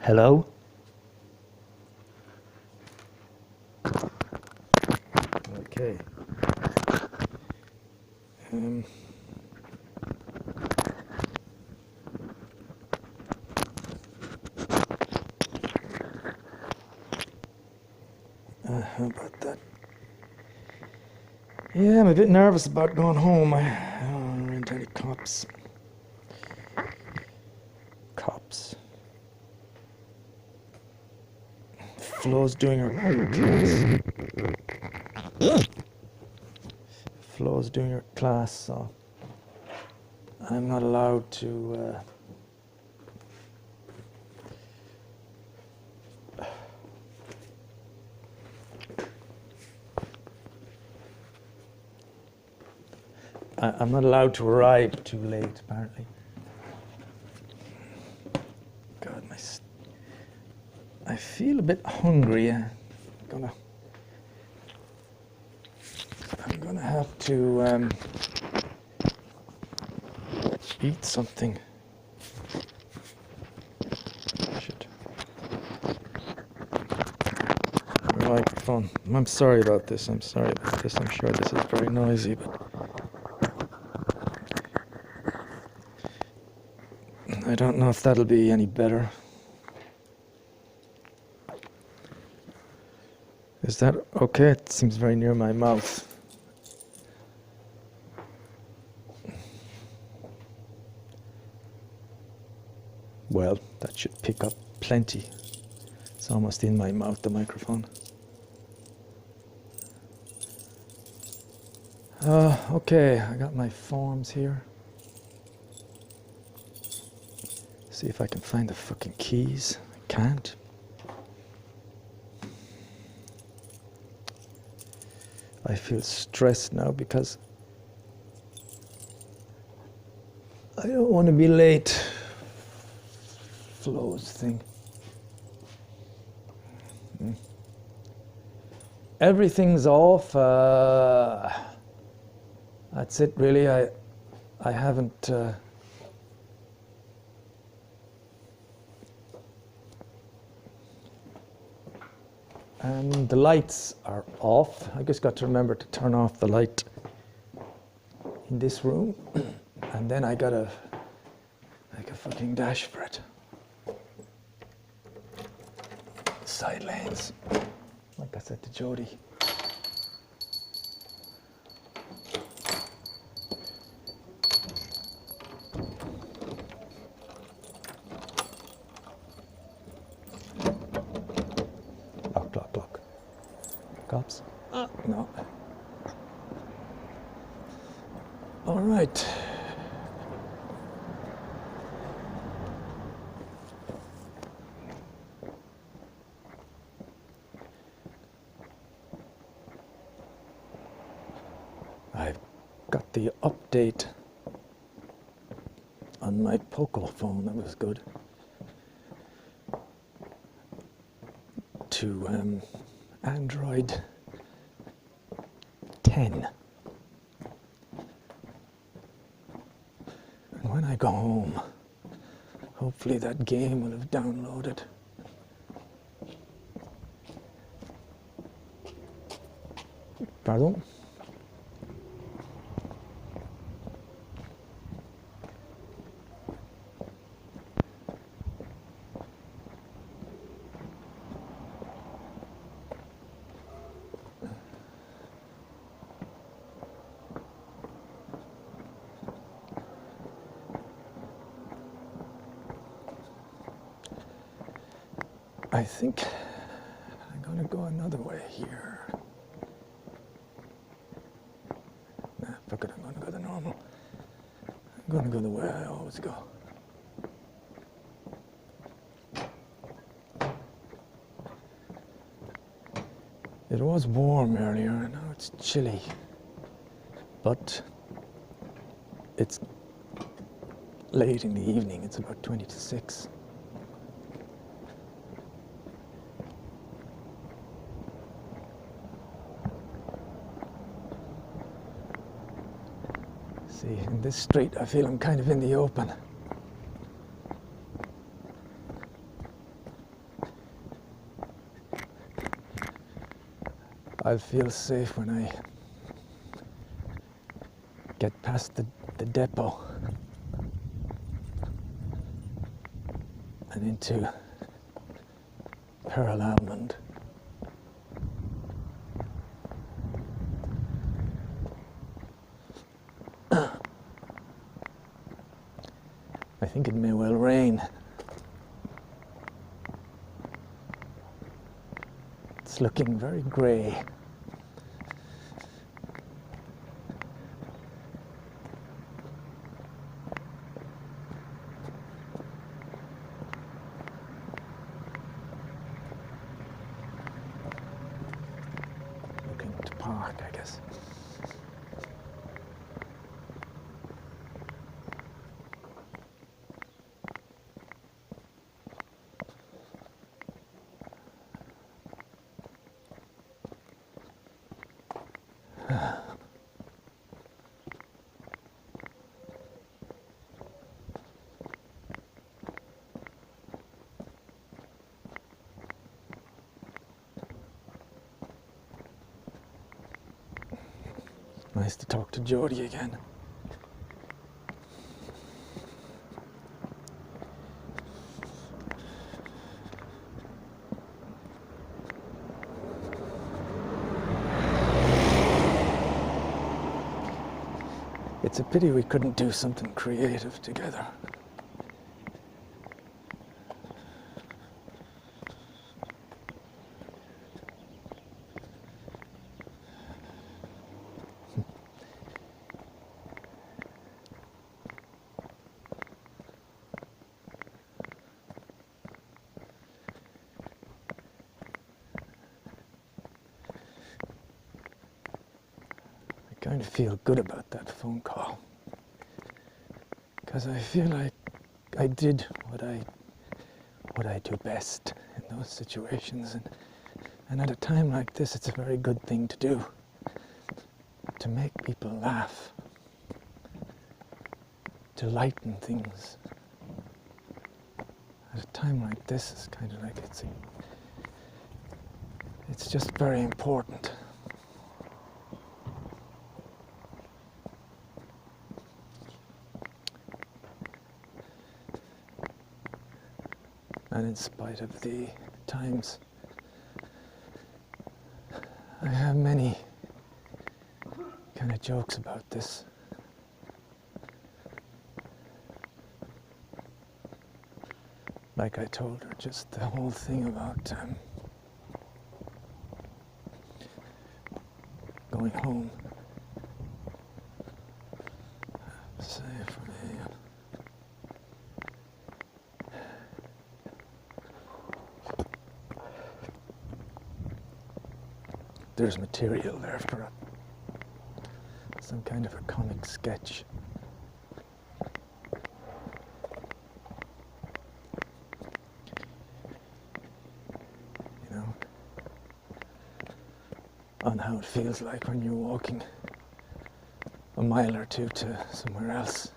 Hello? Okay. How about that? Yeah, I'm a bit nervous about going home. I don't want to run into any cops. Cops. Flo's doing her class. Flo's doing her class, so I'm not allowed to. I'm not allowed to arrive too late, apparently. God, I feel a bit hungry. I'm gonna have to eat something. Shit. Microphone. I'm sorry about this. I'm sorry about this. I'm sure this is very noisy, but I don't know if that'll be any better. Is that okay? It seems very near my mouth. Well, that should pick up plenty. It's almost in my mouth, the microphone. Okay, I got my forms here. See if I can find the fucking keys. I can't. I feel stressed now because I don't want to be late. Flo's thing. Everything's off. That's it, really. I haven't. And the lights are off. I just got to remember to turn off the light in this room, and then I gotta make a fucking dash for it. Side lanes, like I said to Jody. Lock. Cops? No. All right. I've got the update on my Poco phone. That was good. To Android 10. And when I go home, hopefully that game will have downloaded. Pardon? I think I'm going to go another way here. Nah, fuck it, I'm going to go the normal. I'm going to go the way I always go. It was warm earlier, and now it's chilly. But it's late in the evening, it's about 20 to 6. See, in this street, I feel I'm kind of in the open. I'll feel safe when I get past the depot and into Pearl Island. I think it may well rain. It's looking very grey. Looking to park, I guess. Nice to talk to Jody again. It's a pity we couldn't do something creative together. I kind of feel good about that phone call, because I feel like I did what I do best in those situations, and at a time like this, it's a very good thing to do, to make people laugh, to lighten things. At a time like this, it's kind of like it's just very important. And in spite of the times, I have many kind of jokes about this. Like I told her, just the whole thing about going home. Say for me. There's material there for some kind of a comic sketch. You know, on how it feels like when you're walking a mile or two to somewhere else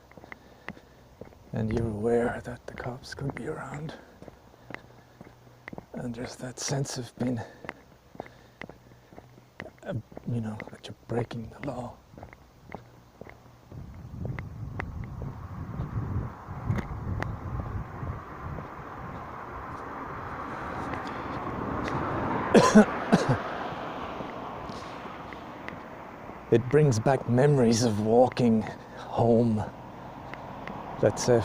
and you're aware that the cops could be around, and there's that sense of being, you know, that you're breaking the law. It brings back memories of walking home, let's say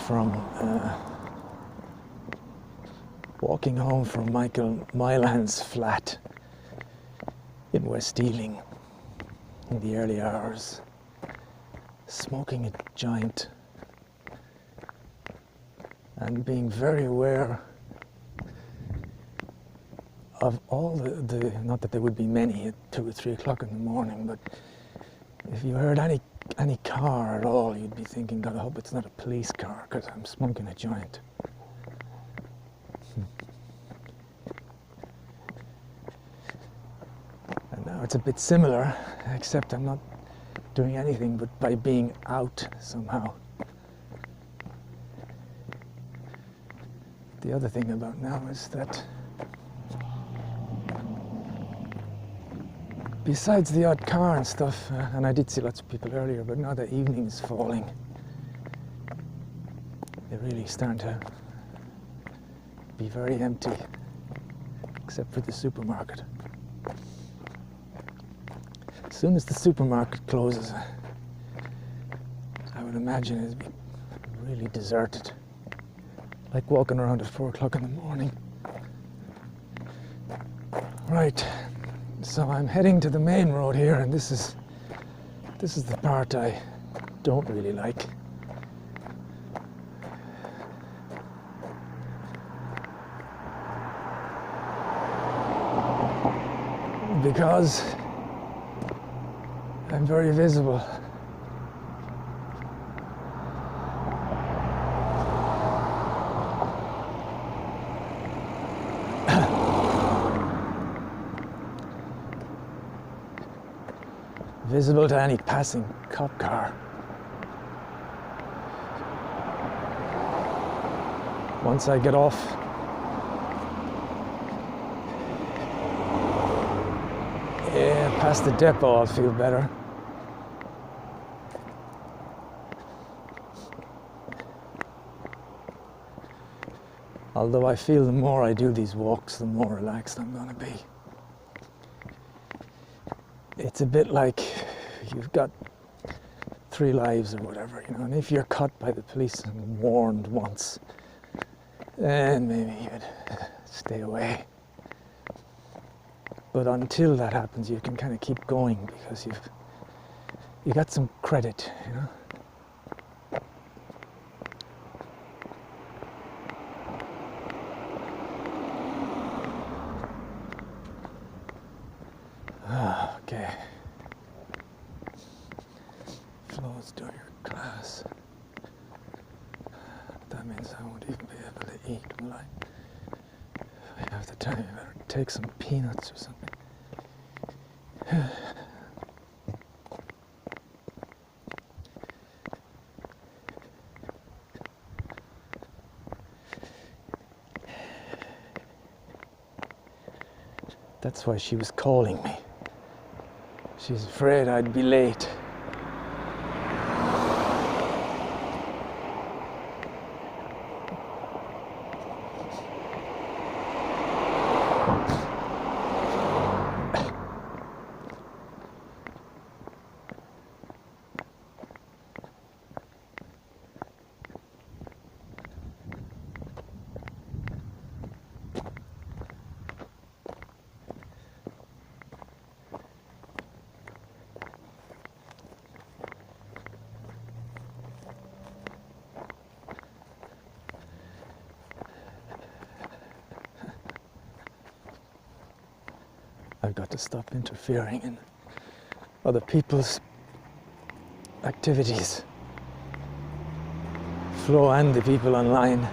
walking home from Michael Milan's flat in West Ealing in the early hours, smoking a joint and being very aware of all the not that there would be many at 2 or 3 o'clock in the morning, but if you heard any car at all, you'd be thinking, God, I hope it's not a police car, because I'm smoking a joint. And now it's a bit similar, except I'm not doing anything but by being out somehow. The other thing about now is that besides the odd car and stuff, and I did see lots of people earlier, but now the evening is falling, they're really starting to be very empty, except for the supermarket. As soon as the supermarket closes, I would imagine it'd be really deserted, like walking around at 4 o'clock in the morning. Right, so I'm heading to the main road here, and this is the part I don't really like. Because I'm very visible. Visible to any passing cop car. Once I get off past the depot, I'll feel better. Although I feel the more I do these walks, the more relaxed I'm going to be. It's a bit like you've got 3 lives or whatever, you know, and if you're caught by the police and warned once, then maybe you'd stay away. But until that happens, you can kind of keep going because you got some credit, you know. Okay. Flows during your class. That means I won't even be able to eat, will I? If I have the time, I better take some peanuts or something. That's why she was calling me. She's afraid I'd be late. I've got to stop interfering in other people's activities. Flo and the people online.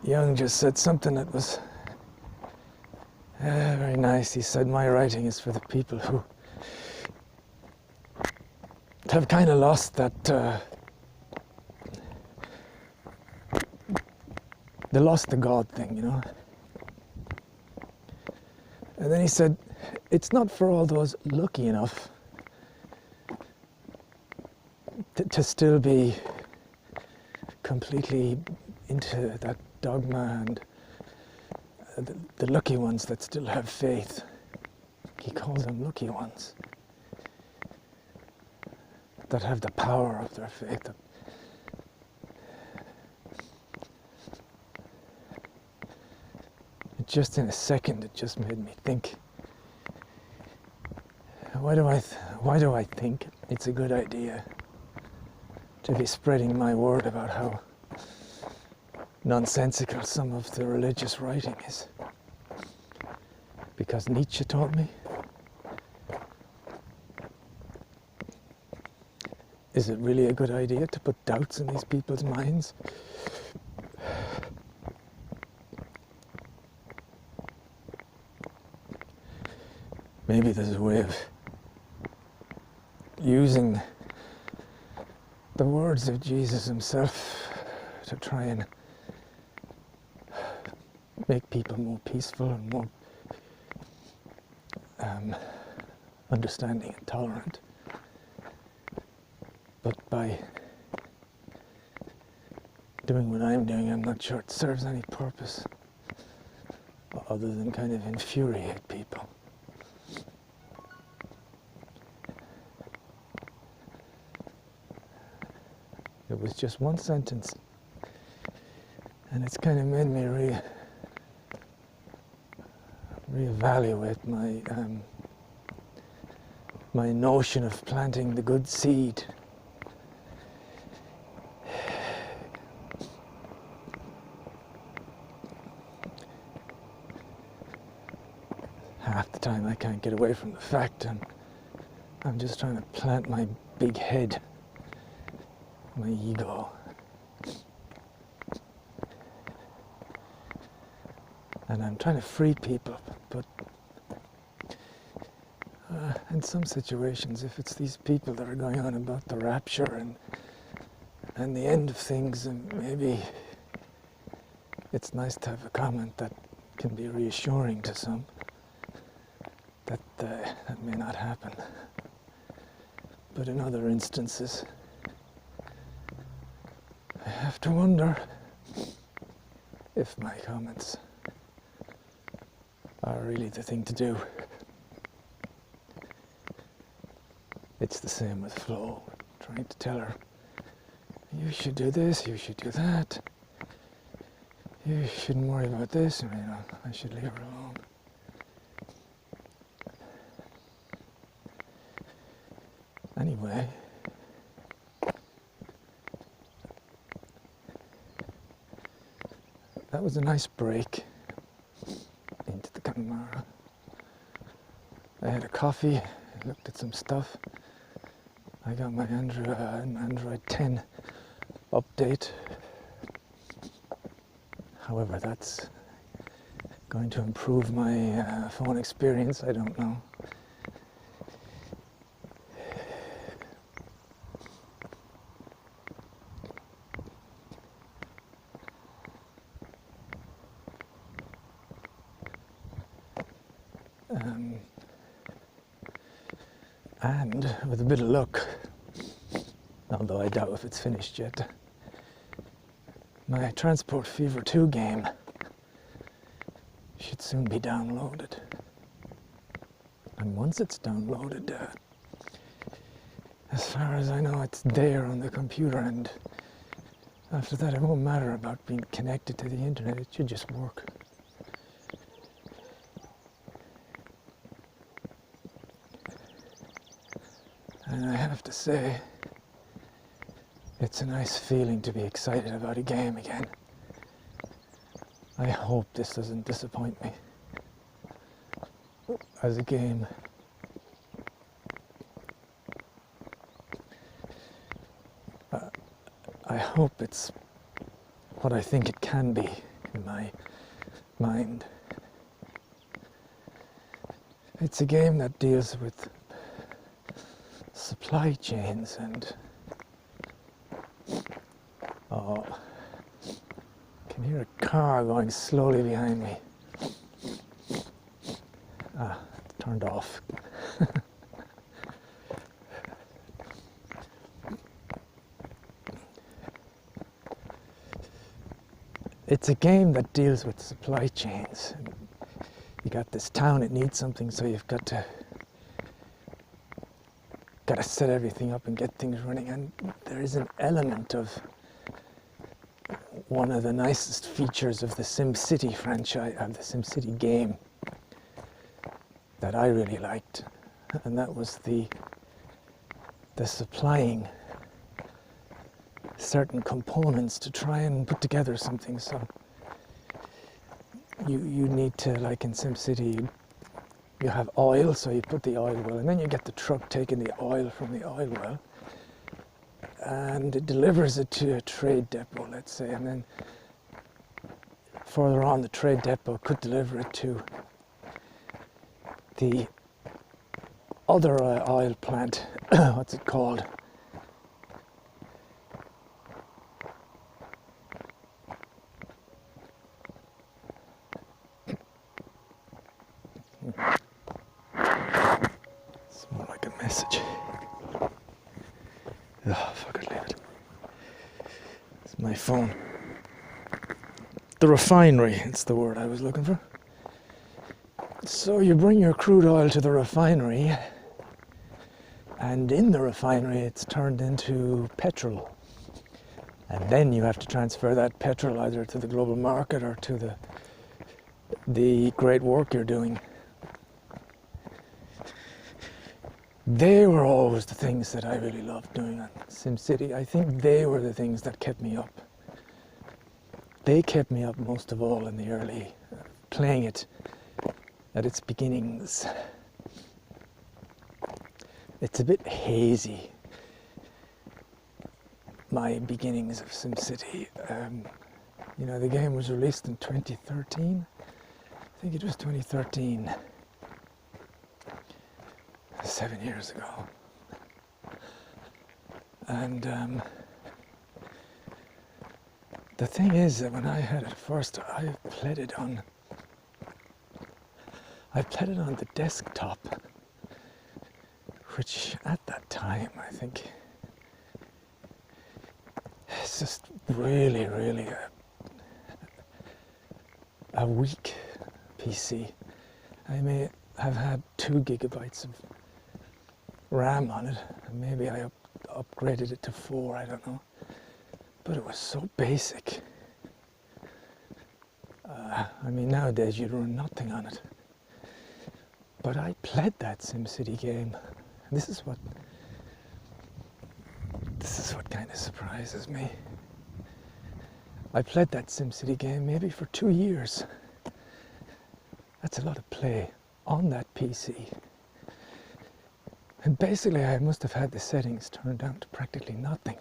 Young just said something that was very nice. He said, my writing is for the people who have kind of lost that they lost the God thing, you know. And then he said, it's not for all those lucky enough to still be completely into that dogma and the lucky ones that still have faith. He calls them lucky ones. That have the power of their faith. Just in a second, it just made me think. Why do I think it's a good idea to be spreading my word about how nonsensical some of the religious writing is? Because Nietzsche taught me? Is it really a good idea to put doubts in these people's minds? Maybe there's a way of using the words of Jesus himself to try and make people more peaceful and more understanding and tolerant. But by doing what I'm doing, I'm not sure it serves any purpose other than kind of infuriate people. It was just one sentence, and it's kind of made me reevaluate my notion of planting the good seed. Half the time I can't get away from the fact, and I'm just trying to plant my big head, my ego. And I'm trying to free people, but in some situations, if it's these people that are going on about the rapture and the end of things, and maybe it's nice to have a comment that can be reassuring to some, that may not happen. But in other instances, I have to wonder if my comments are really the thing to do. It's the same with Flo, trying to tell her, you should do this, you should do that, you shouldn't worry about this, or, I should leave her alone. Anyway, that was a nice break into the Connemara. I had a coffee, I looked at some stuff. I got my Android 10 update. However, that's going to improve my phone experience, I don't know. And with a bit of luck, although I doubt if it's finished yet, my Transport Fever 2 game should soon be downloaded. And once it's downloaded, as far as I know, it's there on the computer, and after that it won't matter about being connected to the internet, it should just work. And I have to say, it's a nice feeling to be excited about a game again. I hope this doesn't disappoint me as a game. I hope it's what I think it can be in my mind. It's a game that deals with supply chains and I can hear a car going slowly behind me. It's turned off. It's a game that deals with supply chains. You got this town, it needs something, so you've got to set everything up and get things running. And there is an element of one of the nicest features of the SimCity franchise, of the SimCity game, that I really liked, and that was the supplying certain components to try and put together something. So you need to, like in SimCity, you have oil, so you put the oil well, and then you get the truck taking the oil from the oil well, and it delivers it to a trade depot, let's say, and then further on the trade depot could deliver it to the other oil plant, what's it called? message. Oh, fuck it, leave it. It's my phone. The refinery, it's the word I was looking for. So you bring your crude oil to the refinery, and in the refinery it's turned into petrol. And then you have to transfer that petrol either to the global market or to the great work you're doing. They were always the things that I really loved doing on SimCity. I think they were the things that kept me up. They kept me up most of all in the early, playing it at its beginnings. It's a bit hazy, my beginnings of SimCity. You know, the game was released in 2013. I think it was 2013. 7 years ago. And the thing is that when I had it first, I played it on the desktop, which at that time, I think, it's just really, really a weak PC. I may have had 2 gigabytes of RAM on it, and maybe I upgraded it to 4, I don't know. But it was so basic. I mean, nowadays you'd run nothing on it. But I played that SimCity game. This is what kind of surprises me. I played that SimCity game maybe for 2 years. That's a lot of play on that PC. And basically I must have had the settings turned down to practically nothing.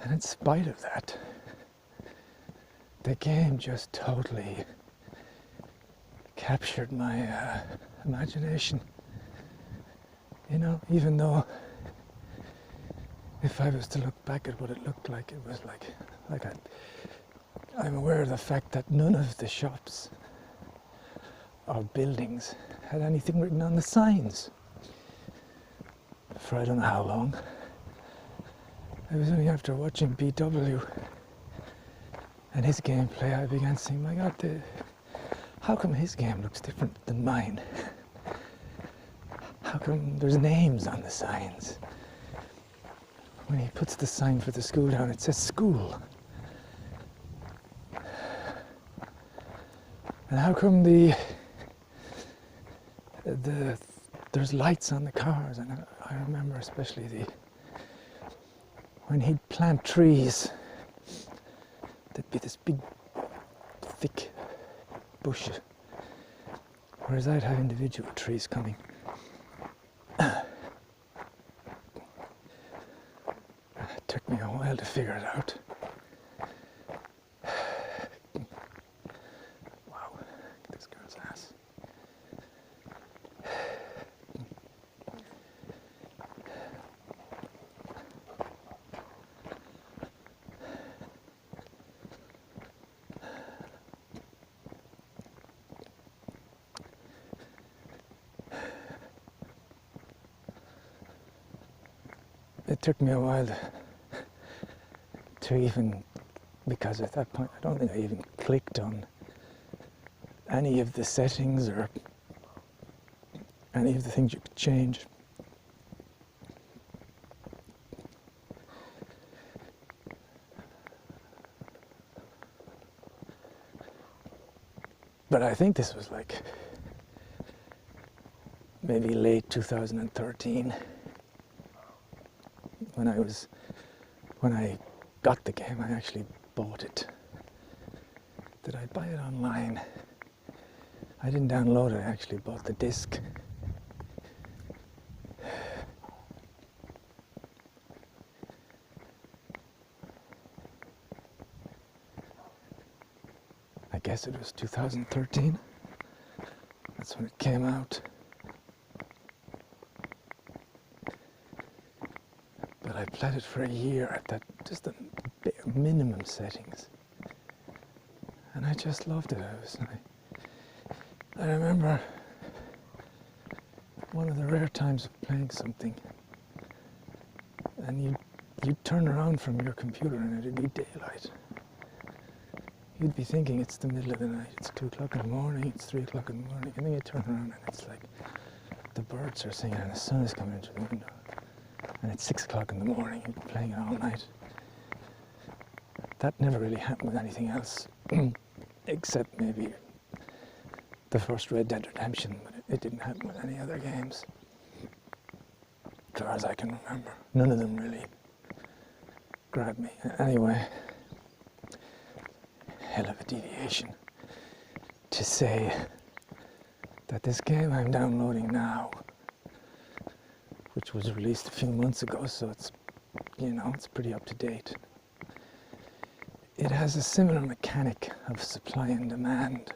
And in spite of that, the game just totally captured my imagination. You know, even though if I was to look back at what it looked like, it was like I'm aware of the fact that none of the shops or buildings had anything written on the signs for I don't know how long. It was only after watching BW and his gameplay I began saying, my God, how come his game looks different than mine? How come there's names on the signs? When he puts the sign for the school down, it says school. And how come there's lights on the cars? And I remember especially when he'd plant trees, there'd be this big, thick bush, whereas I'd have individual trees coming. It took me a while to figure it out. Wow, this girl's ass. It took me a while to even, because at that point I don't think I even clicked on any of the settings or any of the things you could change. But I think this was like maybe late 2013 when I got the game. I actually bought it. Did I buy it online? I didn't download it, I actually bought the disc. I guess it was 2013. That's when it came out. But I played it for a year at that just the minimum settings, and I just loved it. I remember one of the rare times of playing something, and you'd turn around from your computer and it'd be daylight. You'd be thinking it's the middle of the night, it's 2 o'clock in the morning, it's 3 o'clock in the morning, and then you turn around and it's like the birds are singing and the sun is coming into the window, and it's 6 o'clock in the morning, you've been playing it all night. That never really happened with anything else, except maybe the first Red Dead Redemption, but it didn't happen with any other games, as far as I can remember. None of them really grabbed me. Anyway, hell of a deviation to say that this game I'm downloading now, which was released a few months ago, so it's, you know, it's pretty up to date. It has a similar mechanic of supply and demand,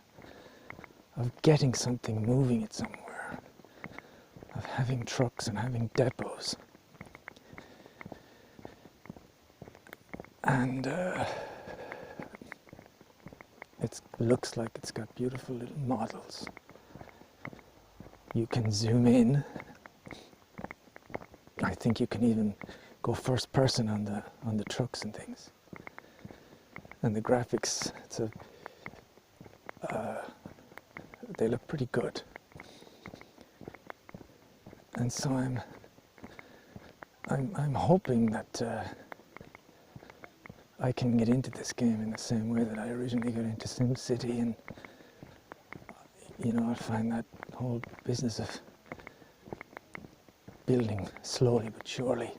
of getting something, moving it somewhere, of having trucks and having depots. And it looks like it's got beautiful little models. You can zoom in. I think you can even go first person on the trucks and things. And the graphics, they look pretty good. And so I'm hoping that I can get into this game in the same way that I originally got into SimCity, and you know, I'll find that whole business of building slowly but surely,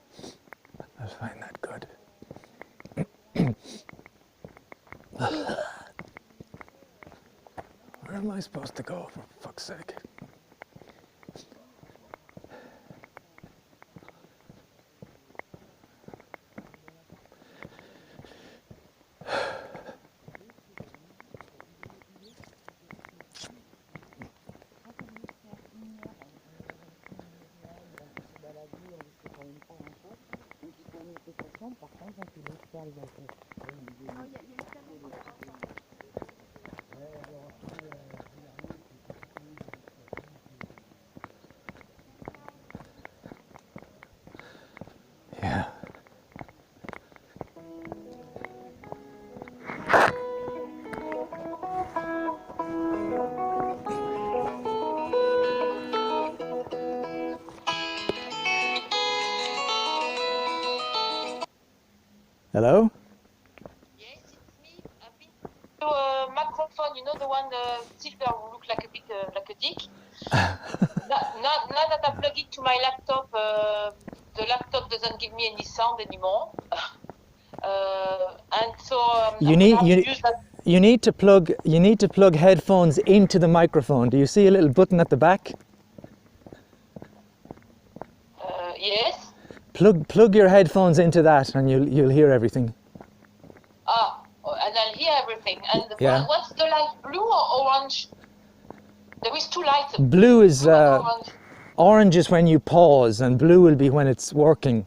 I'll find that good. Where am I supposed to go, for fuck's sake? Yeah. Hello? Yes, it's me. I've been to a microphone, you know, the one, the silver who look like a bit like a dick. Now that I plug it to my laptop, the laptop doesn't give me any sound anymore. And so You I'm need gonna have to use that. you need to plug headphones into the microphone. Do you see a little button at the back? Yes. Plug your headphones into that, and you'll hear everything. And I'll hear everything. And Yeah. what's the light, blue or orange? There is two lights. Blue is Blue and orange. orange is when you pause, and blue will be when it's working.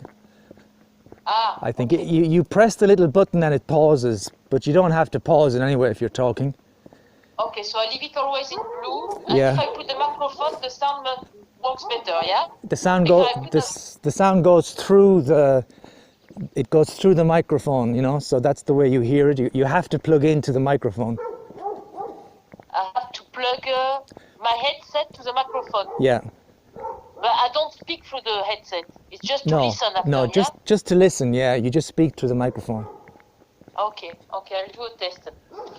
I think okay. you press the little button and it pauses, but you don't have to pause it anyway if you're talking. Okay, so I leave it always in blue, and Yeah. if I put the microphone, the sound works better, yeah? The sound If the sound goes through the microphone, you know, so that's the way you hear it. You have to plug into the microphone. I have to plug my headset to the microphone. Yeah. But I don't speak through the headset. It's just to listen after, No, yeah? just to listen, yeah. You just speak through the microphone. Okay, I'll do a test.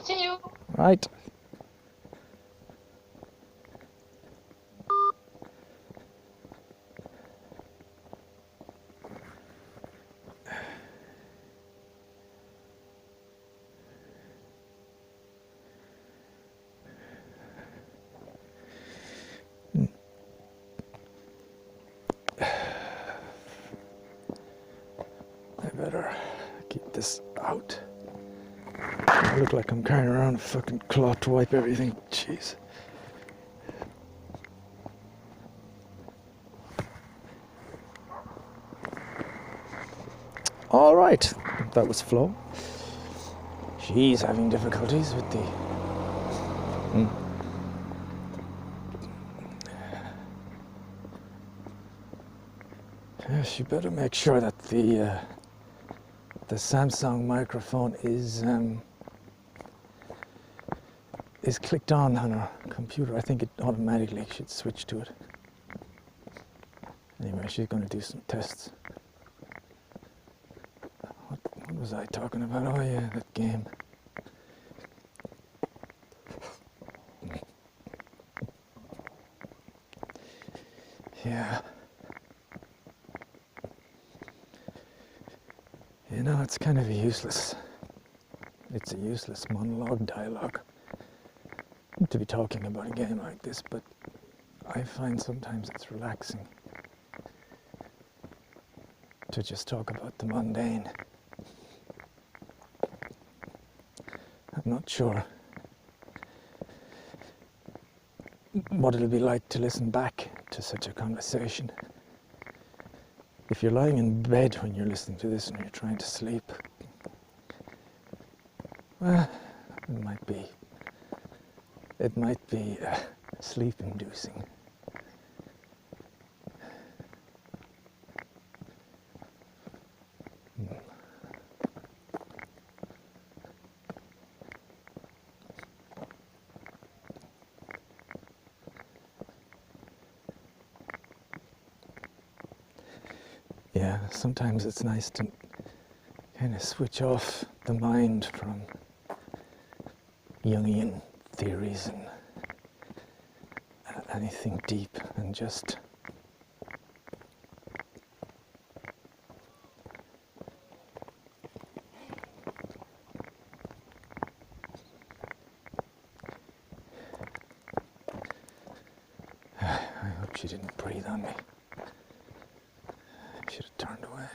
See you. Right. I better keep this out. I look like I'm carrying around a fucking cloth to wipe everything. Jeez. All right, that was Flo. She's having difficulties with the... Yes, you better make sure that the Samsung microphone is clicked on her computer. I think it automatically should switch to it. Anyway, she's going to do some tests. What was I talking about? Oh yeah, that game. Yeah. You know, it's kind of a useless monologue, dialogue to be talking about a game like this, but I find sometimes it's relaxing to just talk about the mundane. I'm not sure what it'll be like to listen back to such a conversation. If you're lying in bed when you're listening to this and you're trying to sleep, well, it might be sleep-inducing. Yeah, sometimes it's nice to kind of switch off the mind from Jungian theories and anything deep and just I hope she didn't breathe on me. I should have turned away.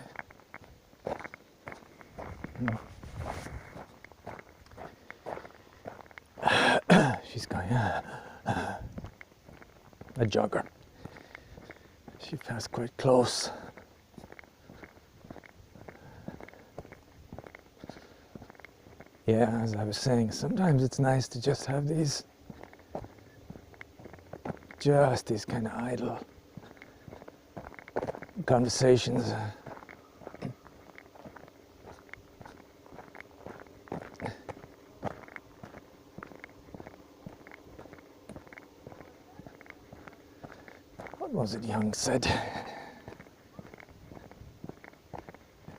She's going, a jogger. She passed quite close. Yeah, as I was saying, sometimes it's nice to just have these kind of idle conversations. What was it Jung said?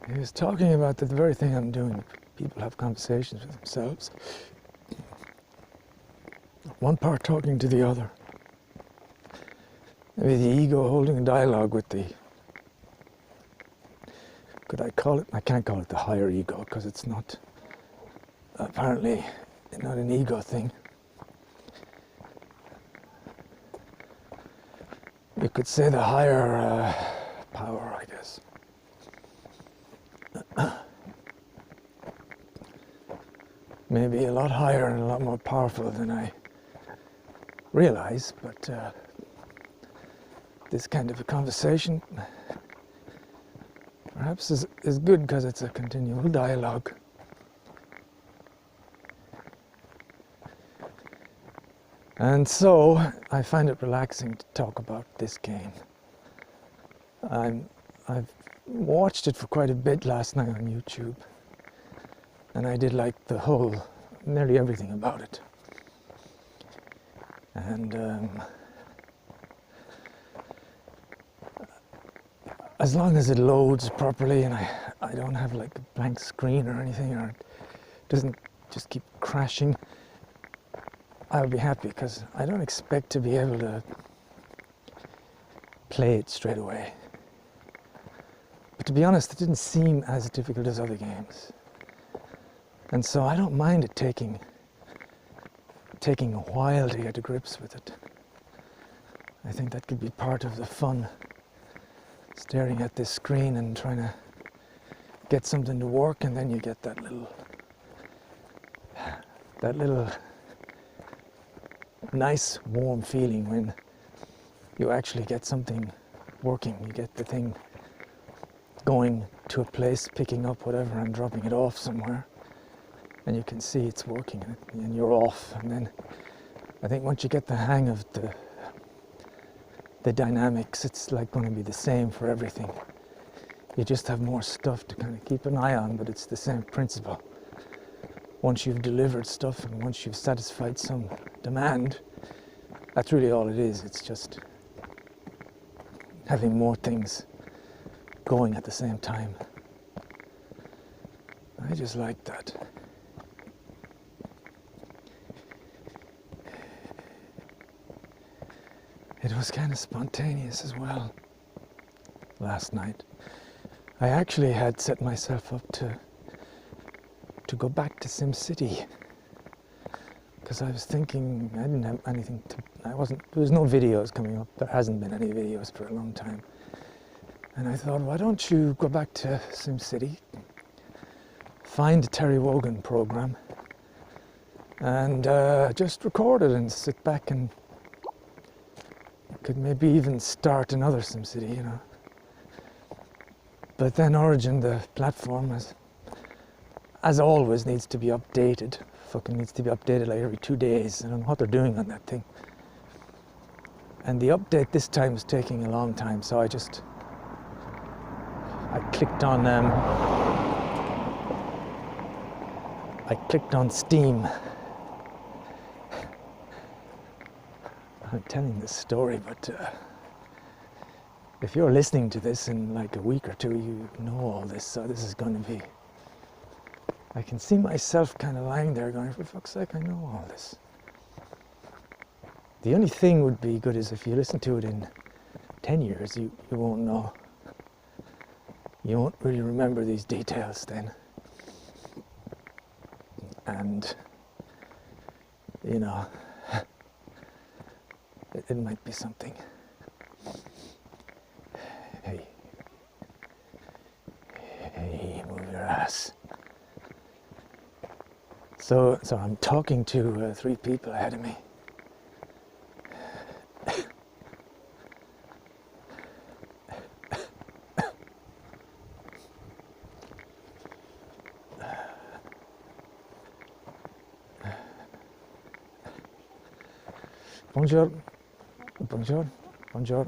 He was talking about the very thing I'm doing. People have conversations with themselves. One part talking to the other. Maybe the ego holding a dialogue with the... Could I call it? I can't call it the higher ego because it's not... Apparently not an ego thing. You could say the higher power, I guess. Maybe a lot higher and a lot more powerful than I realize, but this kind of a conversation perhaps is good because it's a continual dialogue. And so I find it relaxing to talk about this game. I've watched it for quite a bit last night on YouTube, and I did like nearly everything about it. And as long as it loads properly and I don't have like a blank screen or anything, or it doesn't just keep crashing, I'll be happy, because I don't expect to be able to play it straight away. But to be honest, it didn't seem as difficult as other games. And so I don't mind it taking a while to get to grips with it. I think that could be part of the fun, staring at this screen and trying to get something to work, and then you get that little nice warm feeling when you actually get something working. You get the thing going to a place, picking up whatever and dropping it off somewhere, and you can see it's working and you're off. And then I think once you get the hang of the dynamics, it's like going to be the same for everything. You just have more stuff to kind of keep an eye on, but it's the same principle. Once you've delivered stuff and once you've satisfied some demand, that's really all it is. It's just having more things going at the same time. I just like that. It was kind of spontaneous as well last night. I actually had set myself up to go back to SimCity because I was thinking I didn't have anything to, there was no videos coming up. There hasn't been any videos for a long time. And I thought, why don't you go back to SimCity, find the Terry Wogan program, and just record it and sit back and could maybe even start another SimCity, you know. But then Origin, the platform, as always, needs to be updated. Fucking needs to be updated like every 2 days. I don't know what they're doing on that thing. And the update this time is taking a long time, so I clicked on Steam. I'm telling this story, but if you're listening to this in like a week or two, you know all this, so this is going to be... I can see myself kind of lying there going, for fuck's sake, I know all this. The only thing would be good is if you listen to it in 10 years, you won't know. You won't really remember these details then. And, you know, it might be something. Hey, move your ass. So I'm talking to 3 people ahead of me. Bonjour. Bonjour. Bonjour.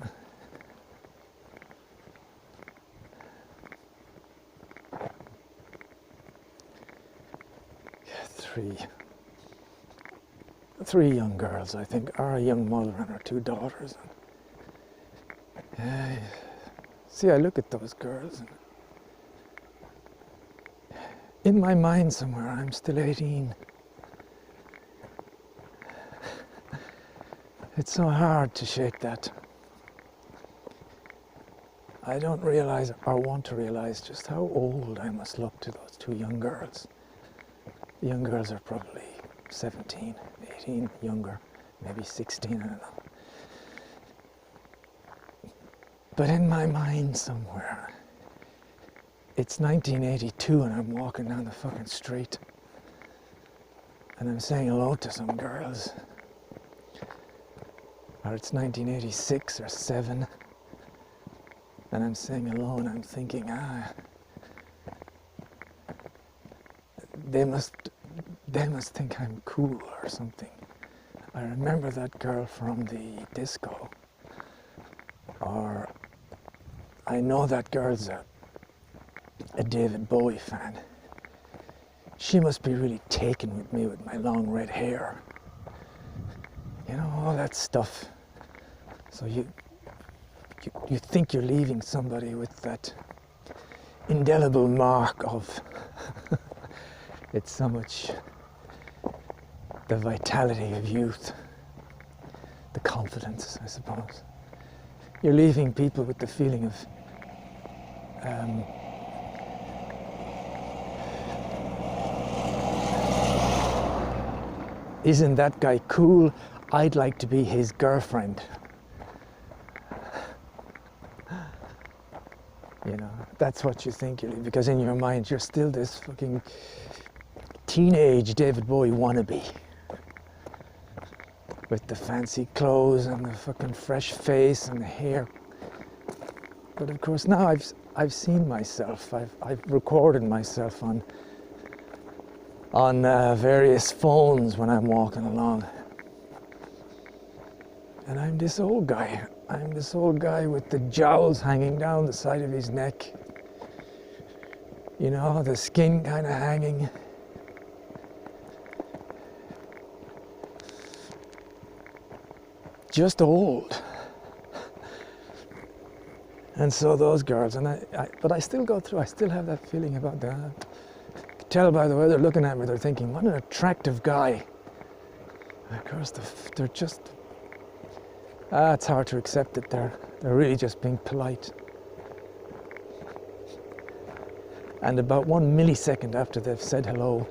Three young girls, I think, are a young mother and her 2 daughters. See, I look at those girls, and in my mind somewhere, I'm still 18. It's so hard to shake that. I don't realize or want to realize just how old I must look to those 2 young girls. The young girls are probably 17, 18, younger, maybe 16, I don't know. But in my mind somewhere, it's 1982 and I'm walking down the fucking street and I'm saying hello to some girls. Or it's 1986 or 7 and I'm saying hello and I'm thinking, they must think I'm cool or something. I remember that girl from the disco. Or I know that girl's a David Bowie fan. She must be really taken with me with my long red hair. You know, all that stuff. So you think you're leaving somebody with that indelible mark of it's so much the vitality of youth, the confidence, I suppose. You're leaving people with the feeling of isn't that guy cool? I'd like to be his girlfriend. You know, that's what you think, because in your mind you're still this fucking teenage David Bowie wannabe. With the fancy clothes and the fucking fresh face and the hair. But of course now I've seen myself. I've recorded myself on various phones when I'm walking along. And I'm this old guy. I'm this old guy with the jowls hanging down the side of his neck. You know, the skin kind of hanging. Just old. And so those girls, but I still go through, I still have that feeling about that. I can tell by the way they're looking at me, they're thinking, what an attractive guy. And of course, they're just, it's hard to accept that they're really just being polite. And about 1 millisecond after they've said hello,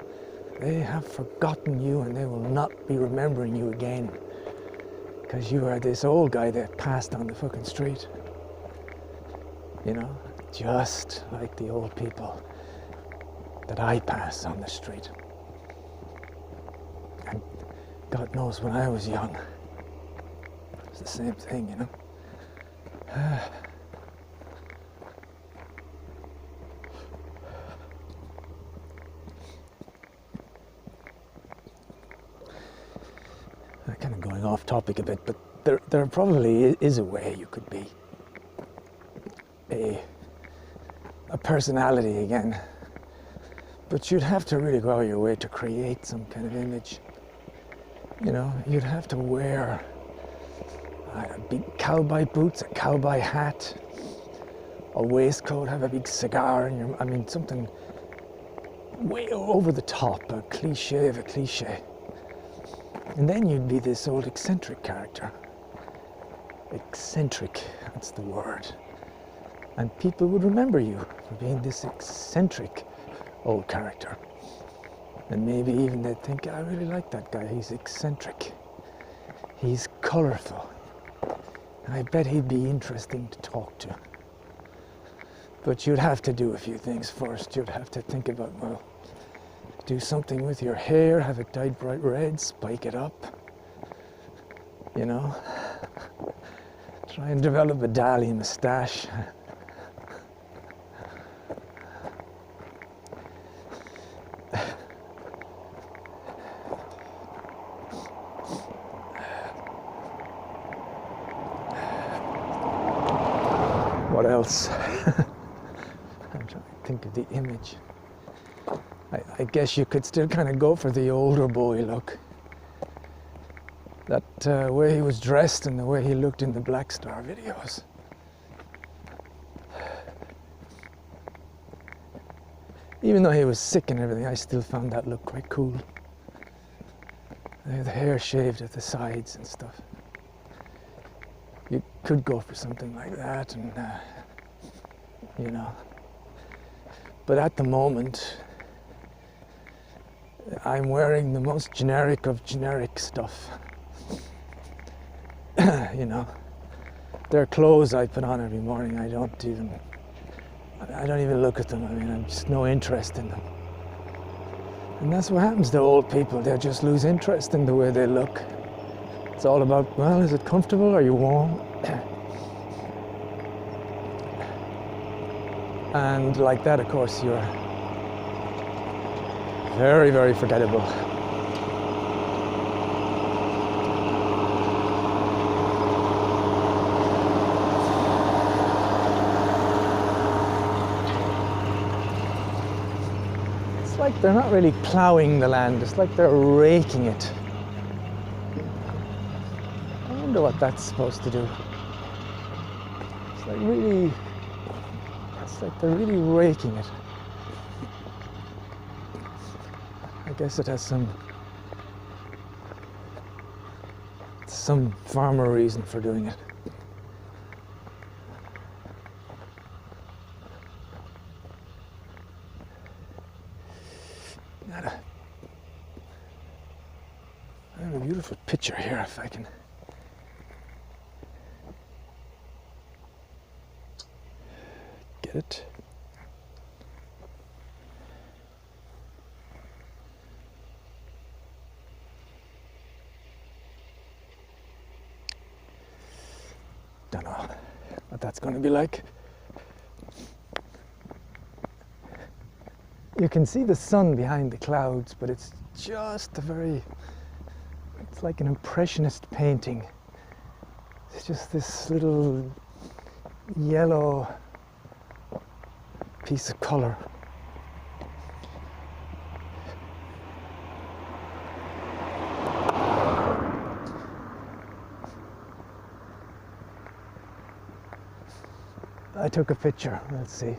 they have forgotten you and they will not be remembering you again. Because you are this old guy that passed on the fucking street. You know, just like the old people that I pass on the street. And God knows when I was young, it was the same thing, you know. I'm kind of going off topic a bit, but there probably is a way you could be a personality again, but you'd have to really go out of your way to create some kind of image. You know, you'd have to wear big cowboy boots, a cowboy hat, a waistcoat, have a big cigar in your, I mean, something way over the top, a cliche of a cliche. And then you'd be this old eccentric character. Eccentric, that's the word. And people would remember you for being this eccentric old character. And maybe even they'd think, I really like that guy, he's eccentric. He's colourful. And I bet he'd be interesting to talk to. But you'd have to do a few things first. You'd have to think about, well, do something with your hair, have it dyed bright red, spike it up. You know? Try and develop a Dali moustache. What else? I'm trying to think of the image. I guess you could still kind of go for the older boy look. That way he was dressed and the way he looked in the Black Star videos. Even though he was sick and everything, I still found that look quite cool. The hair shaved at the sides and stuff. You could go for something like that, and you know. But at the moment, I'm wearing the most generic of generic stuff. You know, they're clothes I put on every morning. I don't even look at them. I mean, I'm just no interest in them. And that's what happens to old people. They just lose interest in the way they look. It's all about, well, is it comfortable? Are you warm? And like that, of course, you're very, very forgettable. It's like they're not really plowing the land, it's like they're raking it. I wonder what that's supposed to do. It's like they're really raking it. I guess it has some farmer reason for doing it. I have a beautiful picture here if I can. Get it? Don't know what that's going to be like. You can see the sun behind the clouds, but it's just it's like an impressionist painting. It's just this little yellow piece of color I took a picture. Let's see.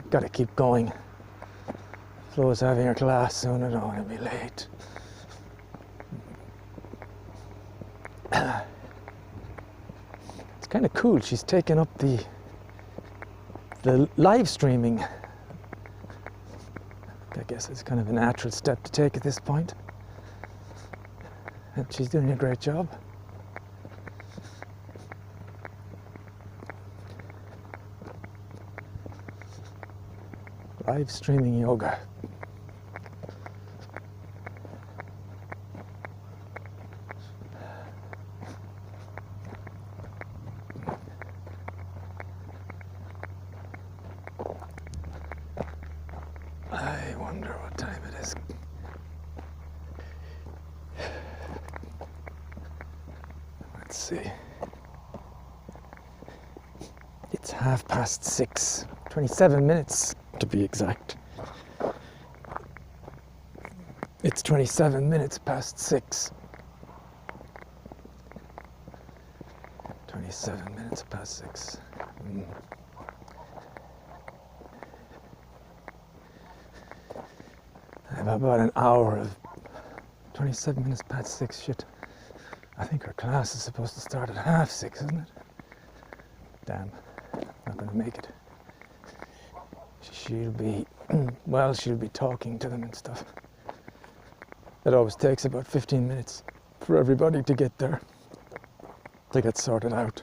Gotta keep going. Flo's having her class soon. I don't want to be late. It's kind of cool. She's taken up the live streaming. I guess it's kind of a natural step to take at this point. And she's doing a great job. Live streaming yoga. I wonder what time it is. Let's see. It's 6:30. 27 minutes to be exact. It's 27 minutes past 6. 27 minutes past 6. I have about an hour of 27 minutes past 6. Shit. I think her class is supposed to start at 6:30, isn't it? Damn. Not gonna make it. She'll be, well, she'll be talking to them and stuff. It always takes about 15 minutes for everybody to get there, to get sorted out.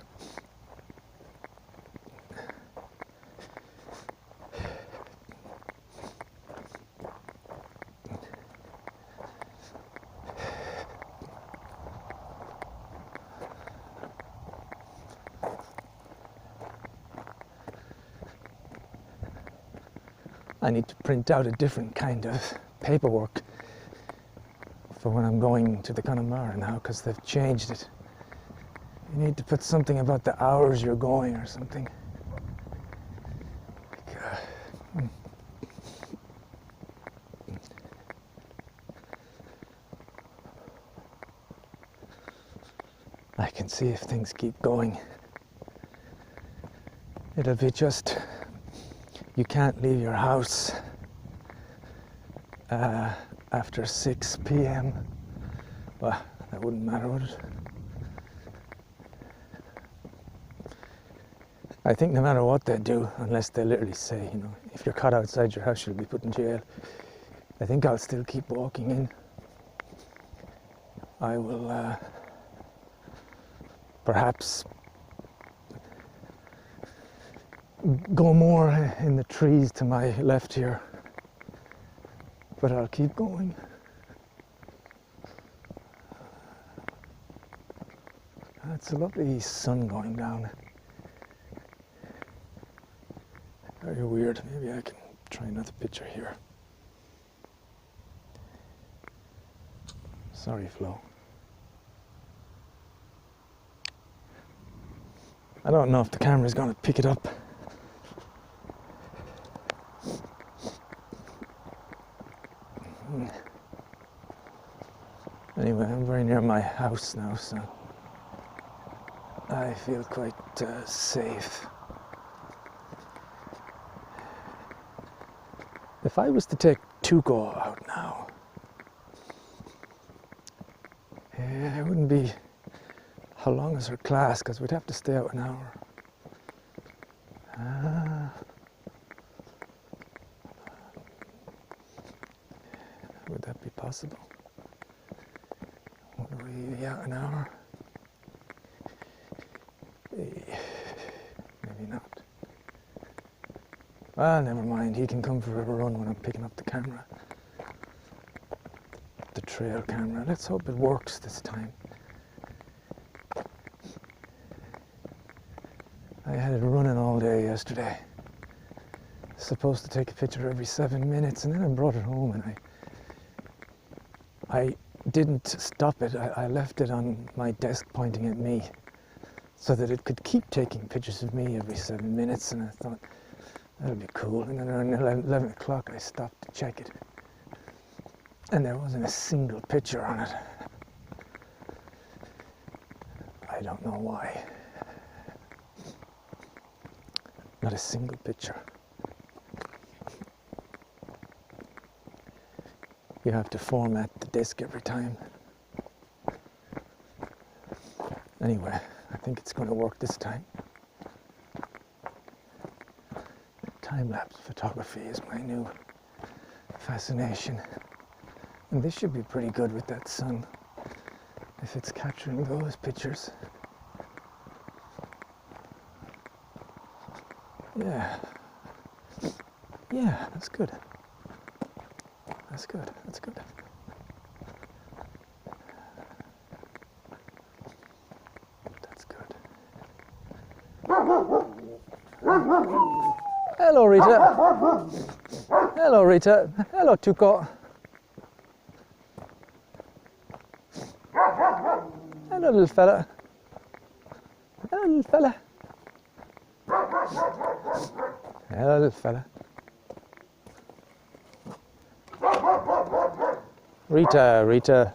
I need to print out a different kind of paperwork for when I'm going to the Connemara now, because they've changed it. You need to put something about the hours you're going or something. I can see if things keep going. It'll be just, you can't leave your house after 6 p.m. Well, that wouldn't matter, would it? I think no matter what they do, unless they literally say, you know, if you're caught outside your house, you'll be put in jail. I think I'll still keep walking in. I will perhaps go more in the trees to my left here, but I'll keep going. It's a lovely sun going down. Very weird. Maybe I can try another picture here. Sorry, Flo. I don't know if the camera's going to pick it up. Anyway, I'm very near my house now, so I feel quite safe. If I was to take Tuco out now, it wouldn't be, how long is her class? Because we'd have to stay out an hour. Would that be possible? Would we be out an hour? Maybe not. Well, never mind. He can come for a run when I'm picking up the camera. The trail camera. Let's hope it works this time. I had it running all day yesterday. Supposed to take a picture every 7 minutes, and then I brought it home and I didn't stop it. I left it on my desk pointing at me so that it could keep taking pictures of me every 7 minutes, and I thought, that'll be cool. And then around 11 o'clock I stopped to check it, and there wasn't a single picture on it. I don't know why. Not a single picture. You have to format the disk every time. Anyway, I think it's going to work this time. Time-lapse photography is my new fascination. And this should be pretty good with that sun, if it's capturing those pictures. Yeah. Yeah, that's good. That's good, that's good. That's good. Hello, Rita. Hello, Rita. Hello, Tuco. Hello, little fella. Hello, little fella. Hello, little fella. Rita, Rita.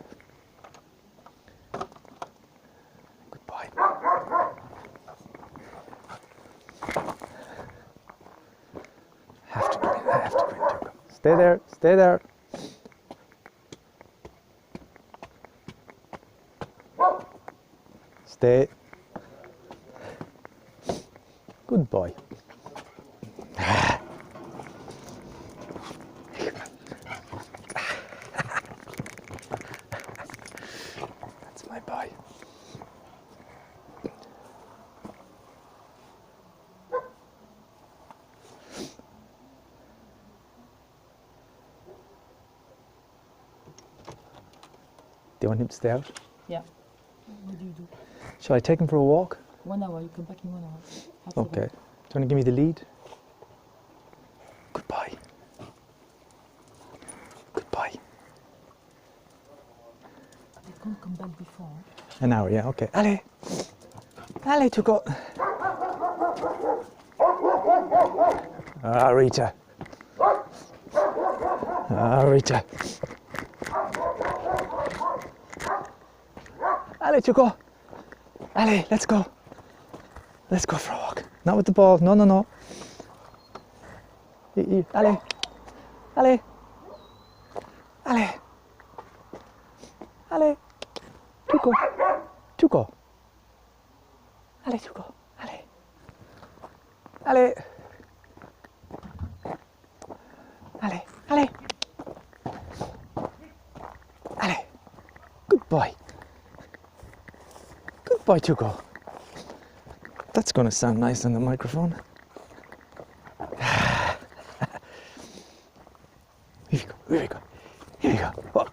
Goodbye. Have to go in, I have to go in, Tuco. Stay there, stay there. Stay. Good boy. That's my boy. Do you want him to stay out? Yeah. What do you do? Shall I take him for a walk? 1 hour. You come back in 1 hour. Half Okay. seven. Do you want to give me the lead? Goodbye. Goodbye. They can't come back before. An hour, yeah, okay. Allez. Allez, Tuco. Ah, Rita. Ah, Rita. Allez, Tuco. Allez, let's go. Let's go for a walk. Not with the ball. No, no, no. Allez. Allez. Allez. Allez. Tuco. Tuco. Allez, Tuco. Allez. Allez. Allez. Allez. Allez. Good boy. Good boy, Tuco. That's going to sound nice on the microphone. Here we go, here we go, here we go. Oh.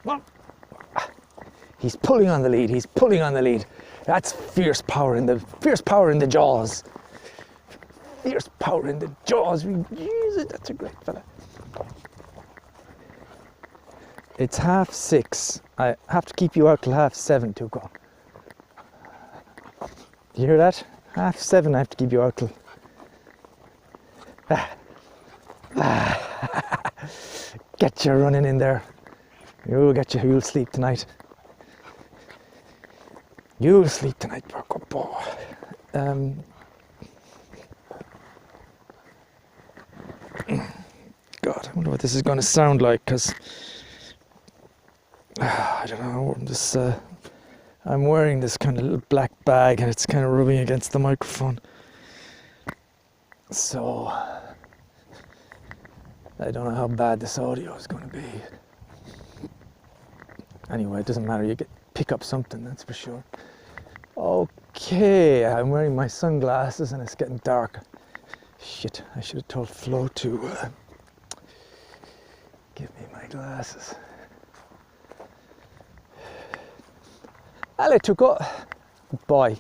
Oh. He's pulling on the lead, he's pulling on the lead. That's fierce power in the jaws. Fierce power in the jaws. Jesus, that's a great fella. It's 6:30. I have to keep you out till 7:30, Tuco. You hear that? 7:30 I have to keep you out till. Get you running in there. You'll sleep tonight. You'll sleep tonight, Burko. God, I wonder what this is going to sound like, because I don't know. I'm wearing this kind of little black bag and it's kind of rubbing against the microphone. So I don't know how bad this audio is going to be. Anyway, it doesn't matter. You pick up something, that's for sure. Okay, I'm wearing my sunglasses and it's getting dark. Shit, I should have told Flo to give me my glasses. Allez, Tuco. Boy.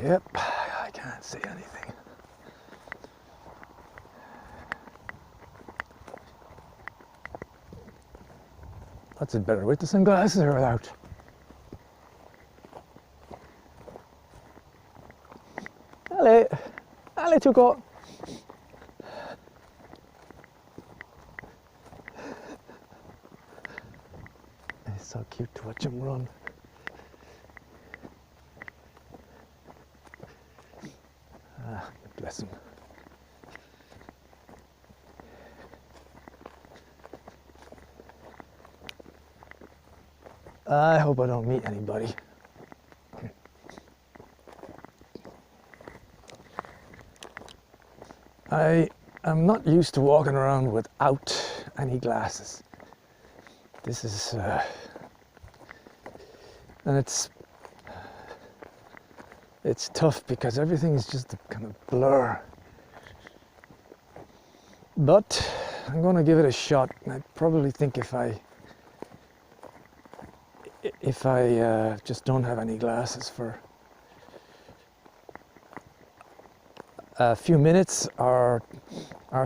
Yep, I can't see anything. What's it better, with the sunglasses or without? Allez, allez, Tuco. It's so cute to watch him run. I hope I don't meet anybody. I am not used to walking around without any glasses. This is, and it's tough because everything is just a kind of blur. But I'm going to give it a shot. I probably think if I just don't have any glasses for a few minutes or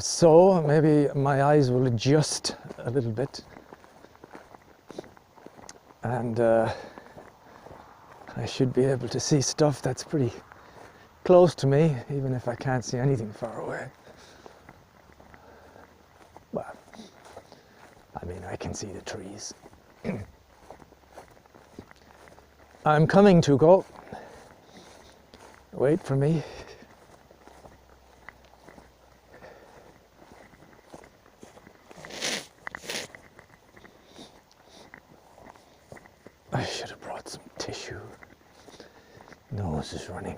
so, maybe my eyes will adjust a little bit, and I should be able to see stuff that's pretty close to me, even if I can't see anything far away. Well, I mean, I can see the trees. I'm coming, Tuco. Wait for me. I should have brought some tissue. Nose is running.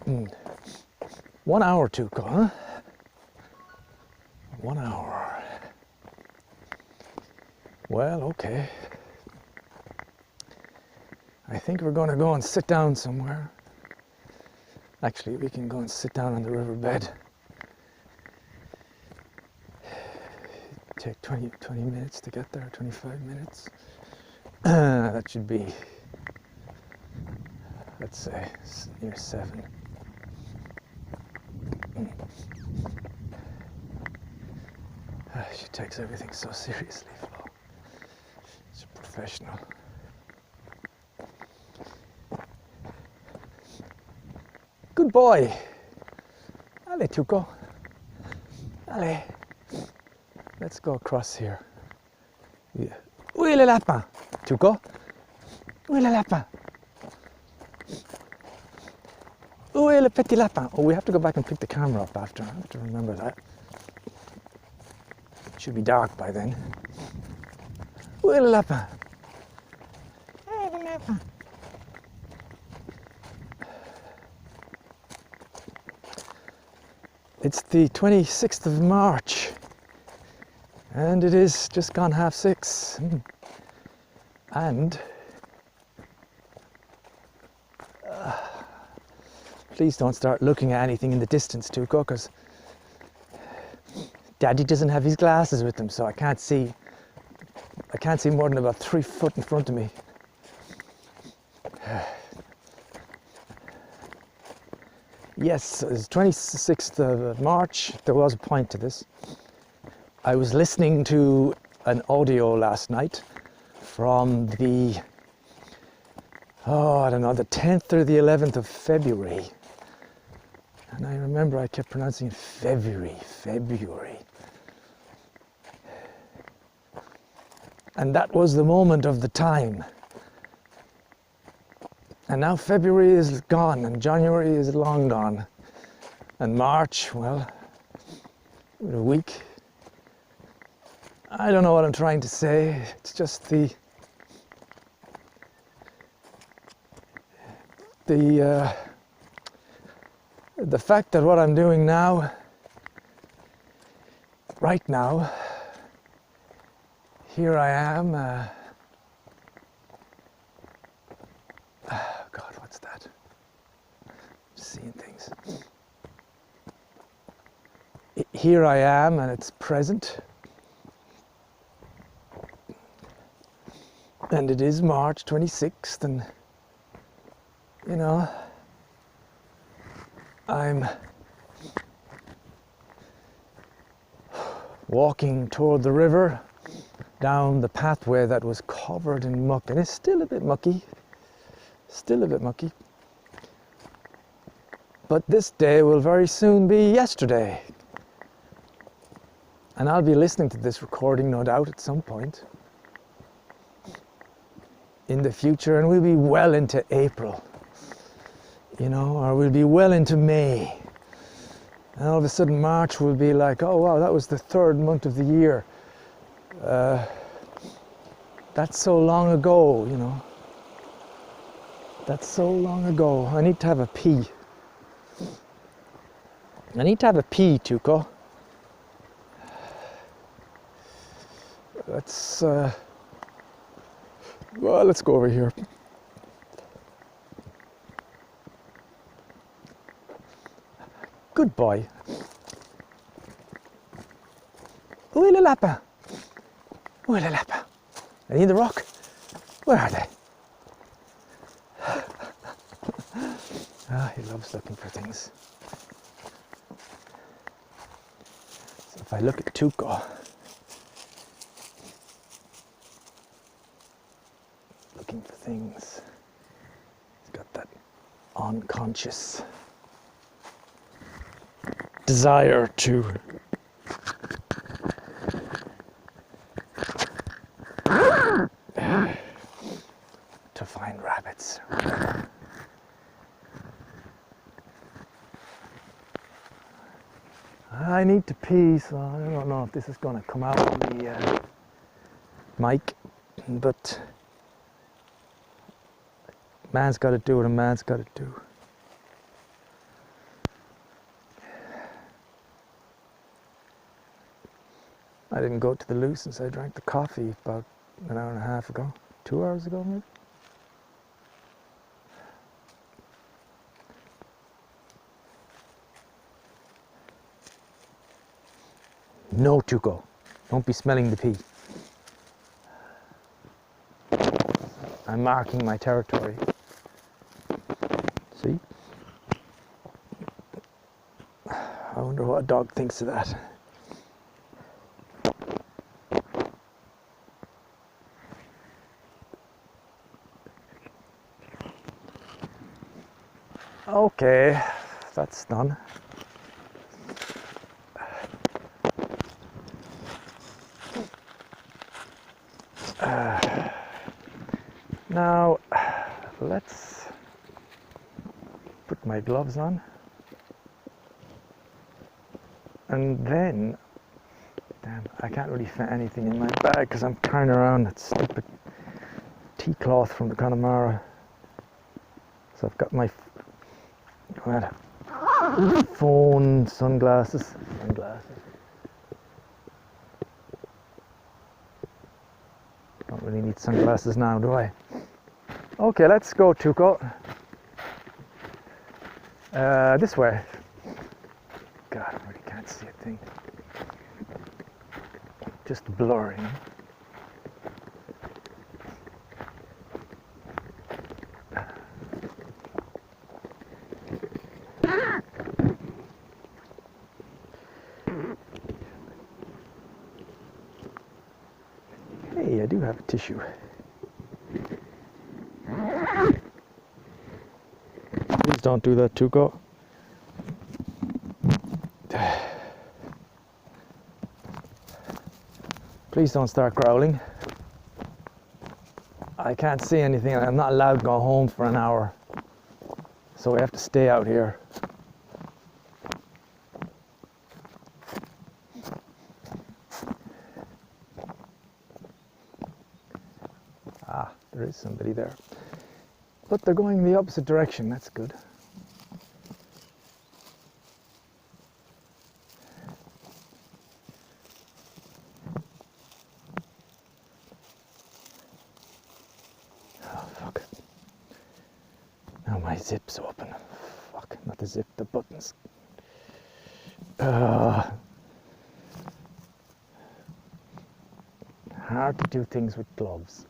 Mm. 1 hour, Tuco, huh? 1 hour. Well, okay. I think we're going to go and sit down somewhere. Actually, we can go and sit down on the riverbed. Take 20 minutes to get there, 25 minutes. That should be, let's say, near 7. She takes everything so seriously, Flo. She's a professional. Good boy. Allez, Tuco. Allez. Let's go across here. Yeah. Où est le lapin? Tuco? Où est le lapin? Où est le petit lapin? Oh, we have to go back and pick the camera up after. I have to remember that. It should be dark by then. Où est le lapin? Où est le lapin? It's the 26th of March. And it is just gone 6:30. And please don't start looking at anything in the distance, Tuco, because Daddy doesn't have his glasses with him, so I can't see more than about 3 foot in front of me. Yes, it's 26th of March. There was a point to this. I was listening to an audio last night from the, I don't know, the 10th or the 11th of February. And I remember I kept pronouncing it February. And that was the moment of the time. And now February is gone and January is long gone. And March, well, a week. I don't know what I'm trying to say. It's just the fact that what I'm doing now, right now, here I am. God, what's that? Seeing things. Here I am, and it's present. And it is March 26th, and you know, I'm walking toward the river down the pathway that was covered in muck, and it's still a bit mucky, but this day will very soon be yesterday, and I'll be listening to this recording no doubt at some point in the future, and we'll be well into April, you know, or we'll be well into May, And all of a sudden March will be like, oh wow, that was the third month of the year. That's so long ago, you know. That's so long ago. I need to have a pee. I need to have a pee, Tuco. Let's well, let's go over here. Good boy. Où est le lapin? Où est le lapin? Are they in the rock? Where are they? Ah, he loves looking for things. So if I look at Tuco, looking for things, he's got that unconscious desire to find rabbits. I need to pee, so I don't know if this is going to come out on the mic, but man's got to do what a man's got to do. I didn't go to the loo since I drank the coffee about an hour and a half ago, 2 hours ago maybe. No, Tuco, don't be smelling the pee. I'm marking my territory. See? I wonder what a dog thinks of that. Okay, that's done. Now, let's put my gloves on. And then, damn, I can't really fit anything in my bag because I'm carrying around that stupid tea cloth from the Connemara. So I've got my phone, sunglasses. Don't really need sunglasses now, do I? Okay, let's go, Tuco. This way. God, I really can't see a thing. Just blurring. Hey, I do have a tissue. Please don't do that, Tuco. Please don't start growling. I can't see anything and I'm not allowed to go home for an hour. So we have to stay out here. Ah, there is somebody there. But they're going in the opposite direction, that's good. Oh, fuck. Now my zip's open. Fuck, not the zip, the buttons. Hard to do things with gloves.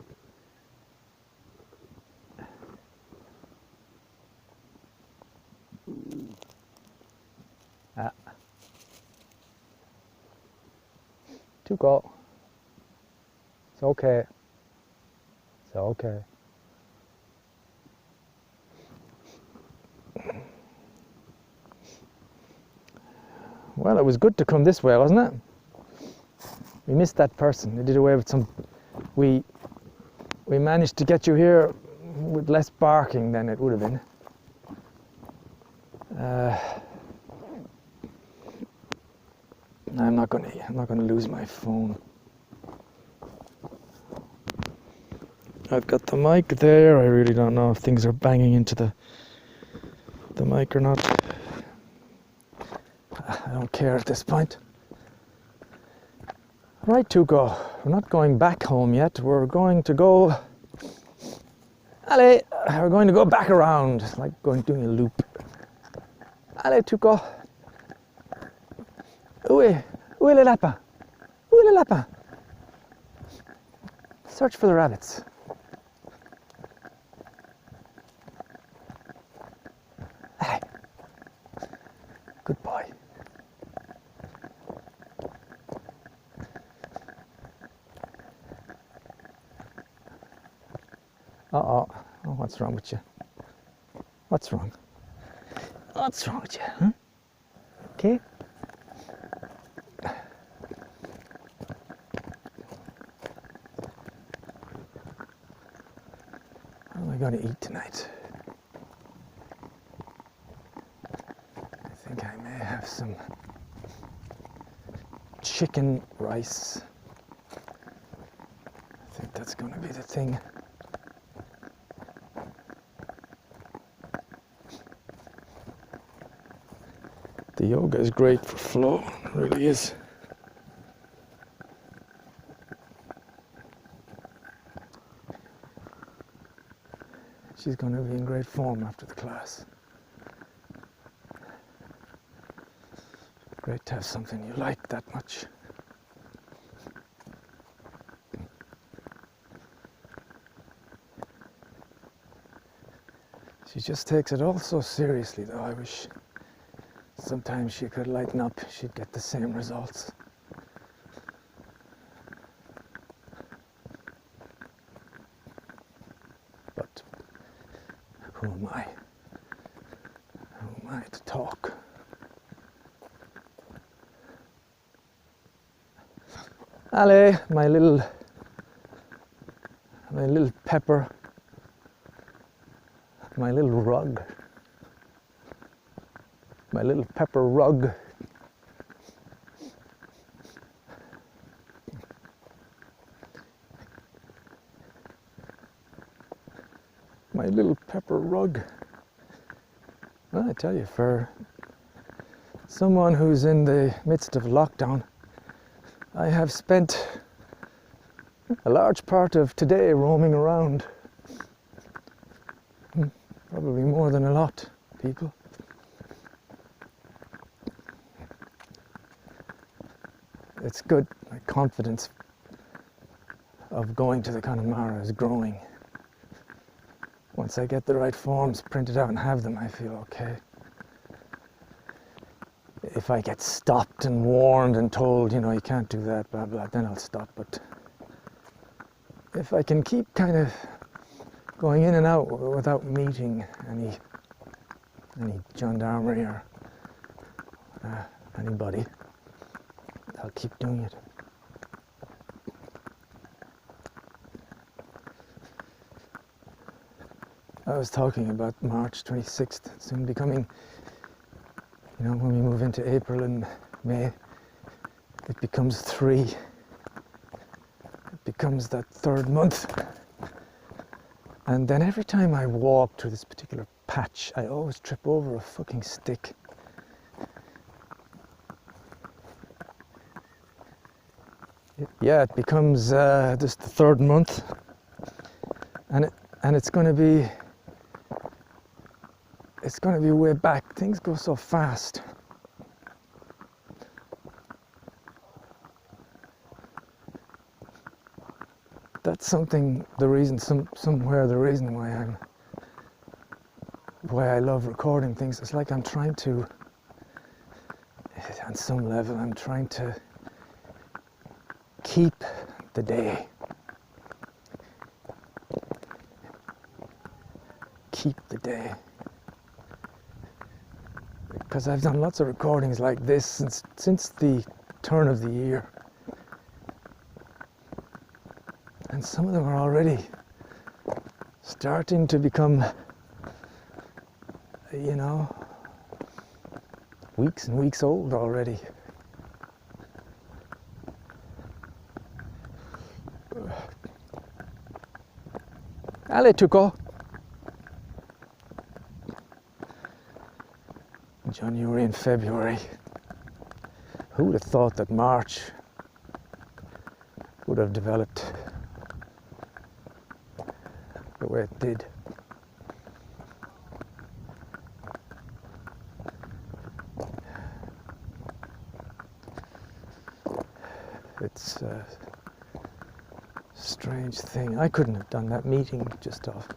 Ah. Tuco. It's okay. It's okay. Well, it was good to come this way, wasn't it? We missed that person. They did away with some. We managed to get you here with less barking than it would have been. I'm not going to lose my phone. I've got the mic there. I really don't know if things are banging into the mic or not. I don't care at this point. Right, Tuco, we're not going back home yet. We're going to go... Allez, we're going to go back around, like doing a loop. Allez, Tuco. Où est le lapin? Où est le lapin? Search for the rabbits. Allez. Good boy. Uh-oh. Oh, what's wrong with you? What's wrong? What's wrong with you, huh? Okay? What am I going to eat tonight? I think I may have some chicken rice. I think that's going to be the thing. The yoga is great for flow, it really is. She's going to be in great form after the class. Great to have something you like that much. She just takes it all so seriously, though. I wish sometimes she could lighten up, she'd get the same results. But who am I? Who am I to talk? Allez, my little pepper, my little rug. My little pepper rug. My little pepper rug. Well, I tell you, for someone who's in the midst of lockdown, I have spent a large part of today roaming around. Probably more than a lot, people. It's good. My confidence of going to the Connemara is growing. Once I get the right forms printed out and have them, I feel okay. If I get stopped and warned and told, you know, you can't do that, blah, blah, then I'll stop. But if I can keep kind of going in and out without meeting any gendarmerie or anybody, I'll keep doing it. I was talking about March 26th soon becoming, you know, when we move into April and May, it becomes 3. It becomes that third month. And then every time I walk through this particular patch, I always trip over a fucking stick. Yeah, it becomes just the third month, and it's going to be way back. Things go so fast. That's something. The reason, somewhere, the reason why I love recording things. It's like I'm trying to, on some level, I'm trying to keep the day. Keep the day. Because I've done lots of recordings like this since the turn of the year. And some of them are already starting to become, you know, weeks and weeks old already. Allez, Tuco. January and February. Who would have thought that March would have developed the way it did? It's a strange thing. I couldn't have done that meeting just off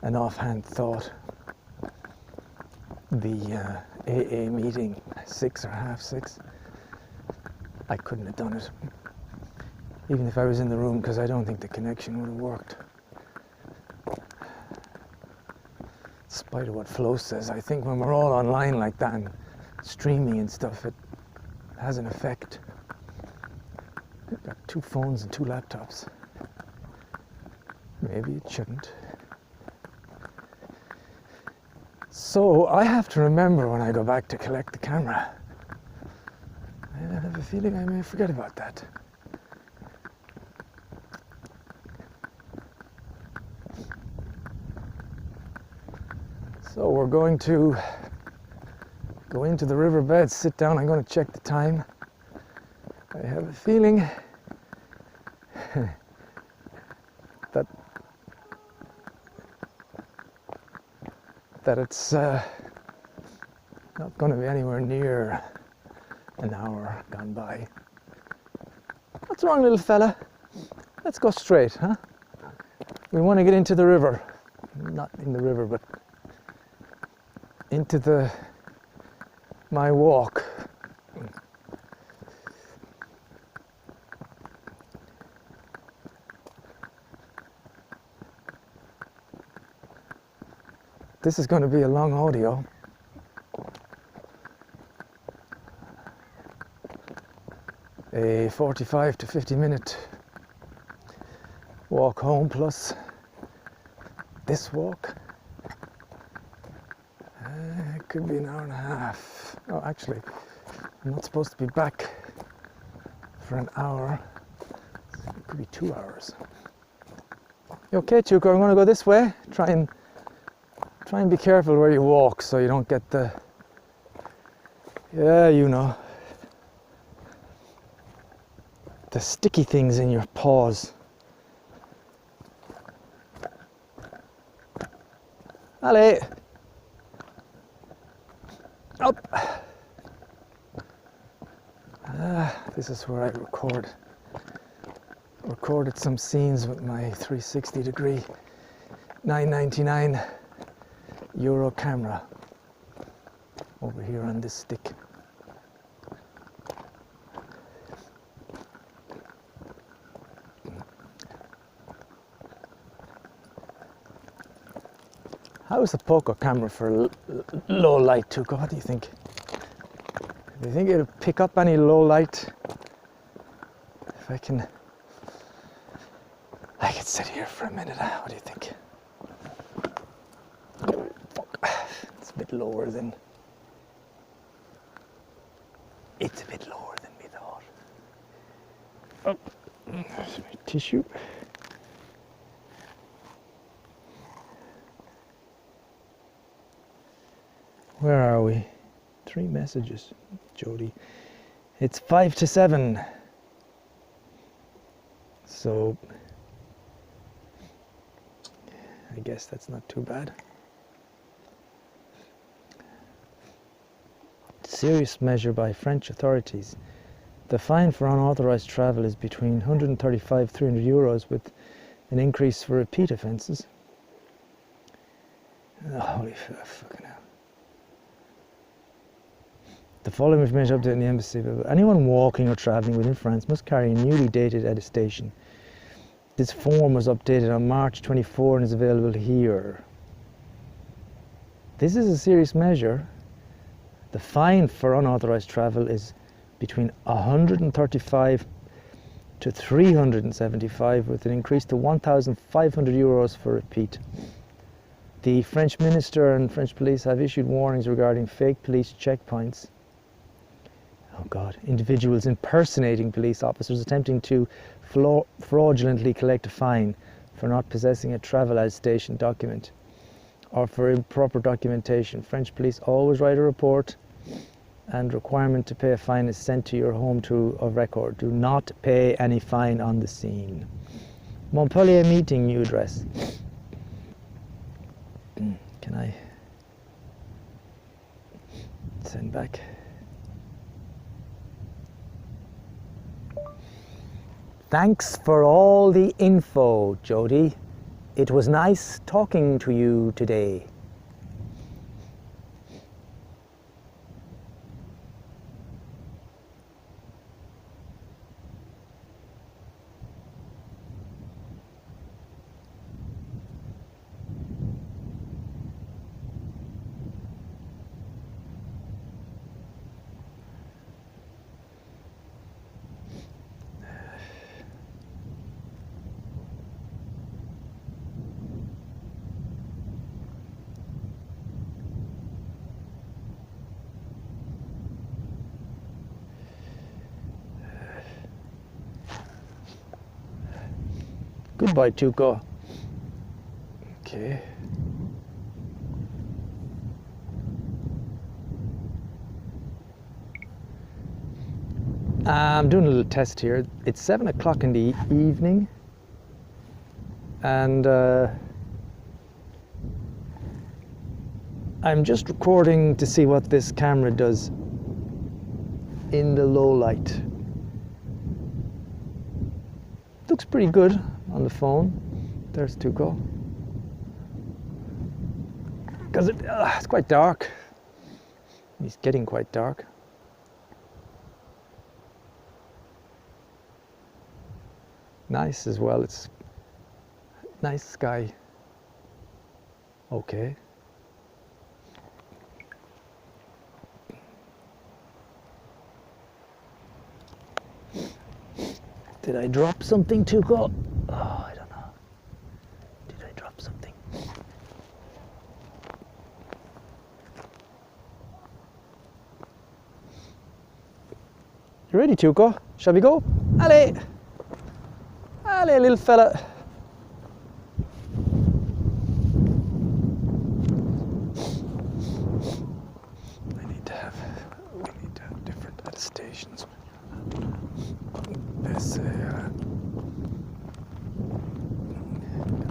an offhand thought. The AA meeting, 6 or half 6. I couldn't have done it, even if I was in the room, because I don't think the connection would have worked. In spite of what Flo says, I think when we're all online like that and streaming and stuff, it has an effect. I've got 2 phones and 2 laptops. Maybe it shouldn't. So I have to remember when I go back to collect the camera. I have a feeling I may forget about that. So we're going to go into the riverbed, sit down. I'm going to check the time. I have a feeling that it's not going to be anywhere near an hour gone by. What's wrong, little fella? Let's go straight, huh? We want to get into the river. Not in the river, but into my walk. This is going to be a long audio. A 45 to 50 minute walk home plus this walk. It could be an hour and a half. Oh, actually, I'm not supposed to be back for an hour. It could be 2 hours. You okay, Tuco? I'm going to go this way. Try and be careful where you walk so you don't get the, yeah, you know, the sticky things in your paws. Allez, up. This is where I recorded some scenes with my 360 degree 999 Euro camera over here on this stick. How is the Poco camera for low light, Tuco? What do you think? Do you think it'll pick up any low light? If I could sit here for a minute. What do you think? It's a bit lower than. It's a bit lower than we thought. Oh, there's my tissue. Where are we? 3 messages, Jody. It's 5 to 7. So I guess that's not too bad. Serious measure by French authorities. The fine for unauthorized travel is between 135 300 euros with an increase for repeat offences. Oh, holy fucking hell. The following information updated in the embassy. Anyone walking or travelling within France must carry a newly dated attestation. This form was updated on March 24 and is available here. This is a serious measure. The fine for unauthorised travel is between 135 to 375 with an increase to 1,500 euros for repeat. The French minister and French police have issued warnings regarding fake police checkpoints. Oh God, individuals impersonating police officers attempting to fraudulently collect a fine for not possessing a travel attestation document or for improper documentation. French police always write a report, and requirement to pay a fine is sent to your home to a record. Do not pay any fine on the scene. Montpellier meeting, new address. Can I send back? Thanks for all the info, Jody. It was nice talking to you today. Goodbye, Tuco. Okay. I'm doing a little test here. It's 7 o'clock in the evening, and I'm just recording to see what this camera does in the low light. Looks pretty good on the phone. There's Tuco. Because it's quite dark. It's getting quite dark. Nice as well. It's nice sky. Okay. Did I drop something, Tuco? Oh, I don't know. Did I drop something? You ready, Tuco? Shall we go? Allez! Allez, little fella. We need to have different attestations. There's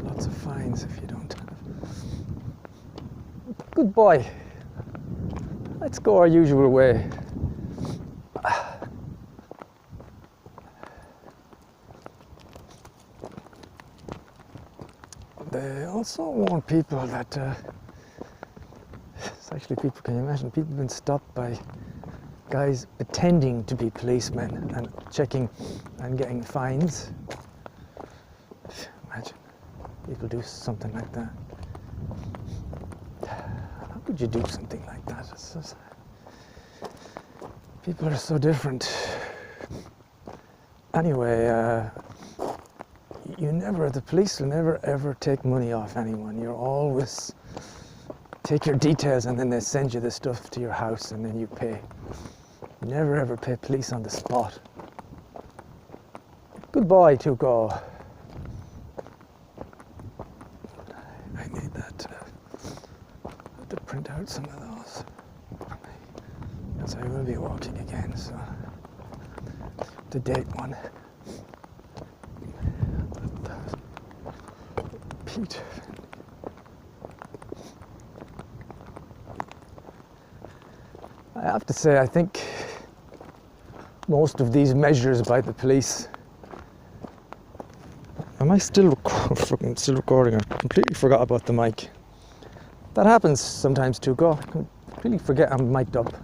lots of fines if you don't have. Good boy. Let's go our usual way. They also warn people that it's actually people, can you imagine, people have been stopped by guys pretending to be policemen and checking and getting fines. Imagine people do something like that. How could you do something like that? People are so different. Anyway, the police will never ever take money off anyone. You're always take your details and then they send you the stuff to your house and then you pay. You never ever pay police on the spot. Good boy, Tuco. I need that to print out some of those for me, because I will be walking again, so the date one. Pete. I have to say, I think most of these measures by the police. Am I still recording? I completely forgot about the mic. That happens sometimes too. I completely forget I'm mic'd up.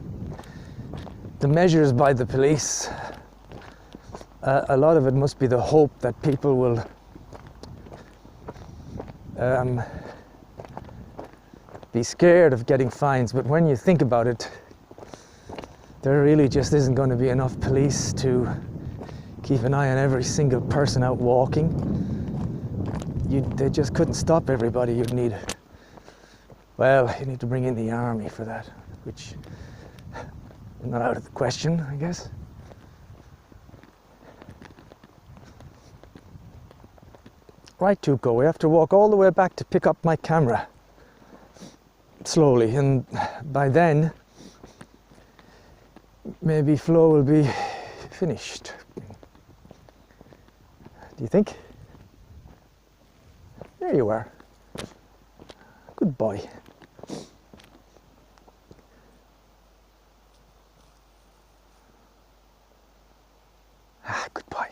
The measures by the police. A lot of it must be the hope that people will be scared of getting fines, but when you think about it, there really just isn't going to be enough police to keep an eye on every single person out walking. They just couldn't stop everybody. You need to bring in the army for that, which is not out of the question, I guess. Right, Tuco, we have to walk all the way back to pick up my camera. Slowly, and by then, maybe Flo will be finished. Do you think? There you are. Good boy. Ah, good boy.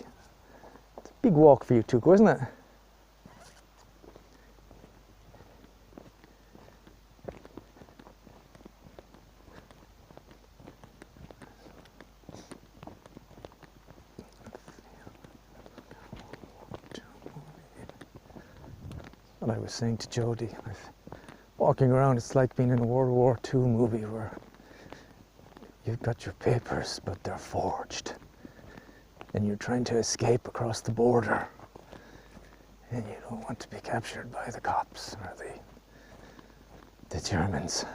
It's a big walk for you, Tuco, isn't it? What I was saying to Jody, walking around, it's like being in a World War II movie where you've got your papers, but they're forged. And you're trying to escape across the border. And you don't want to be captured by the cops or the Germans.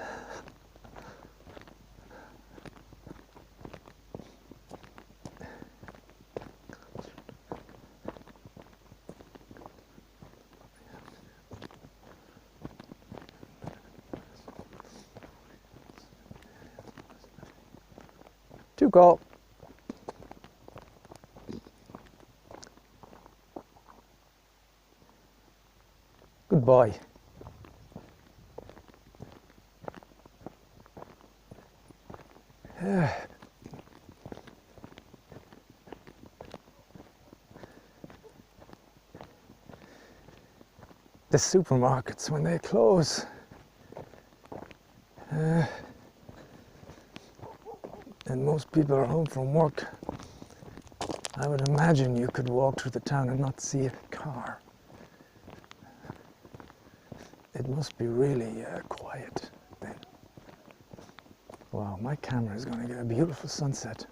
Tuco. Good boy. The supermarkets, when they close, and most people are home from work, I would imagine you could walk through the town and not see a car. It must be really quiet then. Wow, my camera is going to get a beautiful sunset.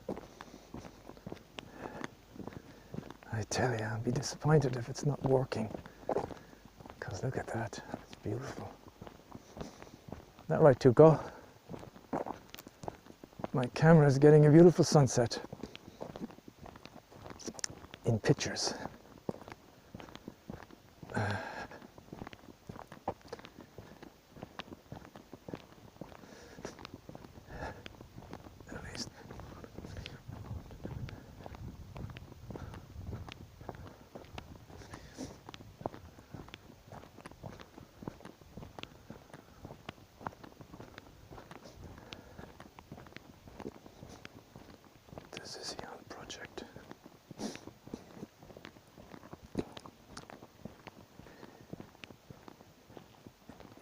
I tell you, I'll be disappointed if it's not working. Because look at that, it's beautiful. Is that right, Tuco? My camera is getting a beautiful sunset in pictures. This is the young project.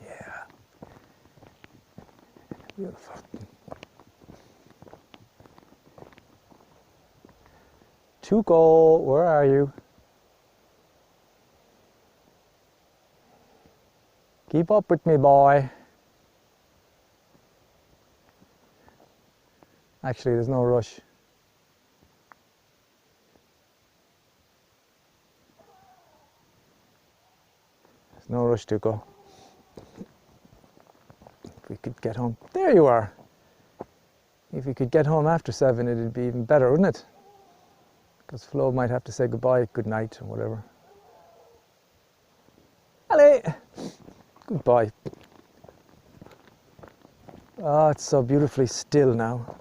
Yeah. Beautiful. Tuco, where are you? Keep up with me, boy. Actually, there's no rush. There's no rush, Tuco. If we could get home. There you are. If we could get home after 7, it'd be even better, wouldn't it? Because Flo might have to say goodbye, good night, or whatever. Allez! Goodbye. Ah, it's so beautifully still now.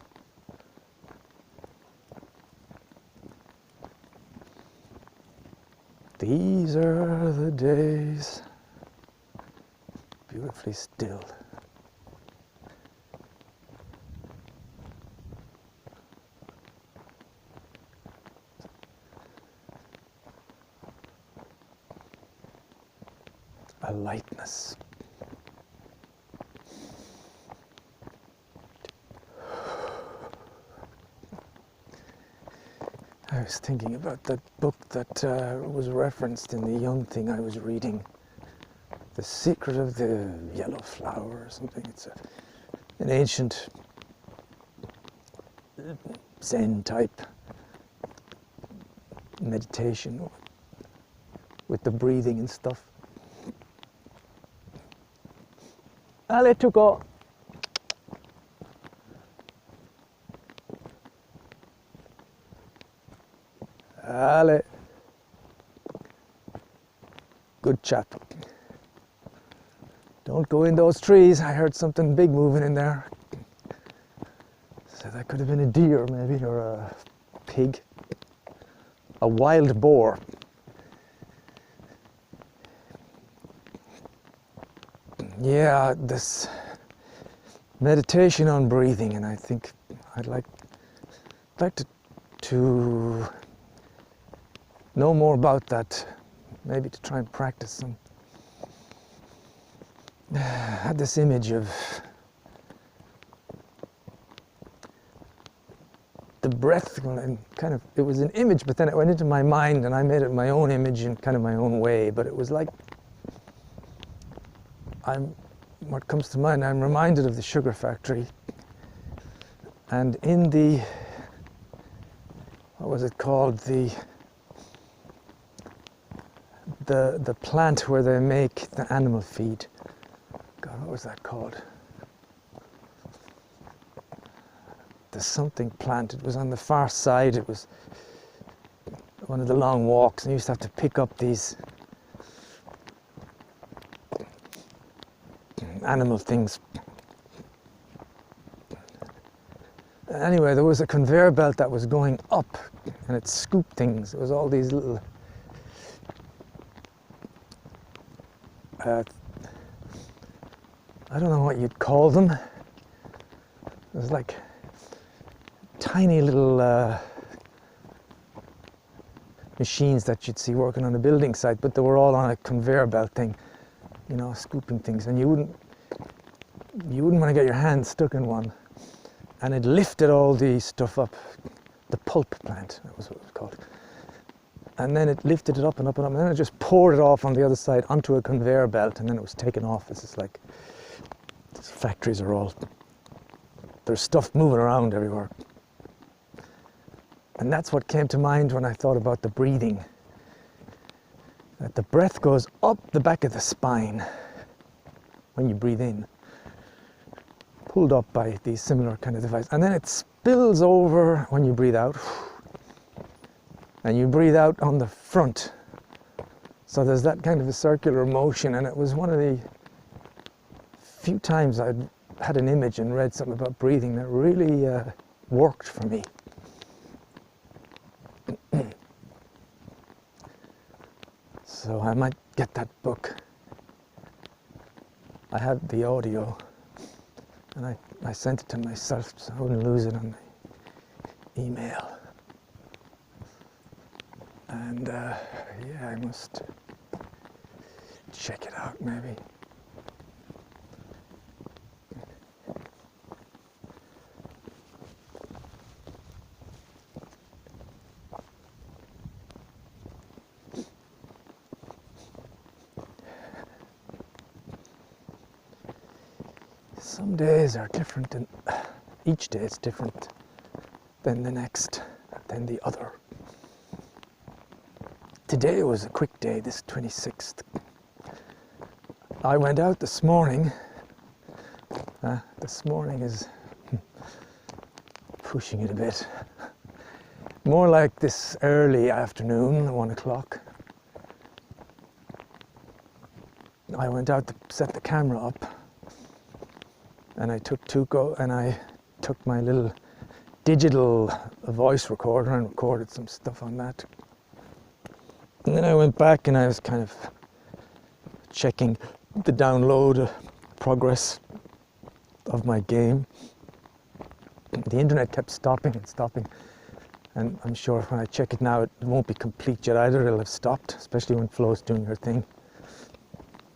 These are the days. Beautifully still. A lightness. I was thinking about that book that was referenced in the young thing I was reading. The Secret of the Yellow Flower or something. It's an ancient Zen type meditation with the breathing and stuff. Allez, Tuco. Allez. good chap. Don't go in those trees. I heard something big moving in there. So that could have been a deer maybe, or a pig. A wild boar. Yeah, this meditation on breathing, and I think I'd like to know more about that, maybe to try and practice some. I had this image of the breath, and kind of, it was an image, but then it went into my mind and I made it my own image in kind of my own way. But it was like, what comes to mind, I'm reminded of the sugar factory, and in the, what was it called, the plant where they make the animal feed. God, what was that called? The something plant. It was on the far side. It was one of the long walks, and you used to have to pick up these animal things. Anyway, there was a conveyor belt that was going up, and it scooped things. It was all these little I don't know what you'd call them. It was like tiny little machines that you'd see working on a building site, but they were all on a conveyor belt thing, you know, scooping things, and you wouldn't want to get your hand stuck in one. And it lifted all the stuff up, the pulp plant, that was what it was called. And then it lifted it up and up and up, and then it just poured it off on the other side onto a conveyor belt, and then it was taken off. It's just like, these factories are all, there's stuff moving around everywhere. And that's what came to mind when I thought about the breathing. That the breath goes up the back of the spine when you breathe in, pulled up by these similar kind of devices. And then it spills over when you breathe out. And you breathe out on the front. So there's that kind of a circular motion, and it was one of the few times I'd had an image and read something about breathing that really worked for me. So I might get that book. I had the audio, and I sent it to myself so I wouldn't lose it on the email. And yeah, I must check it out maybe. Some days are different, and each day is different than the next, than the other. Today was a quick day, this 26th. I went out this morning. This morning is pushing it a bit. More like this early afternoon, 1 o'clock. I went out to set the camera up, and I took Tuco and I took my little digital voice recorder and recorded some stuff on that. And then I went back and I was kind of checking the download progress of my game. The internet kept stopping and stopping, and I'm sure when I check it now it won't be complete yet either. It'll have stopped, especially when Flo's doing her thing.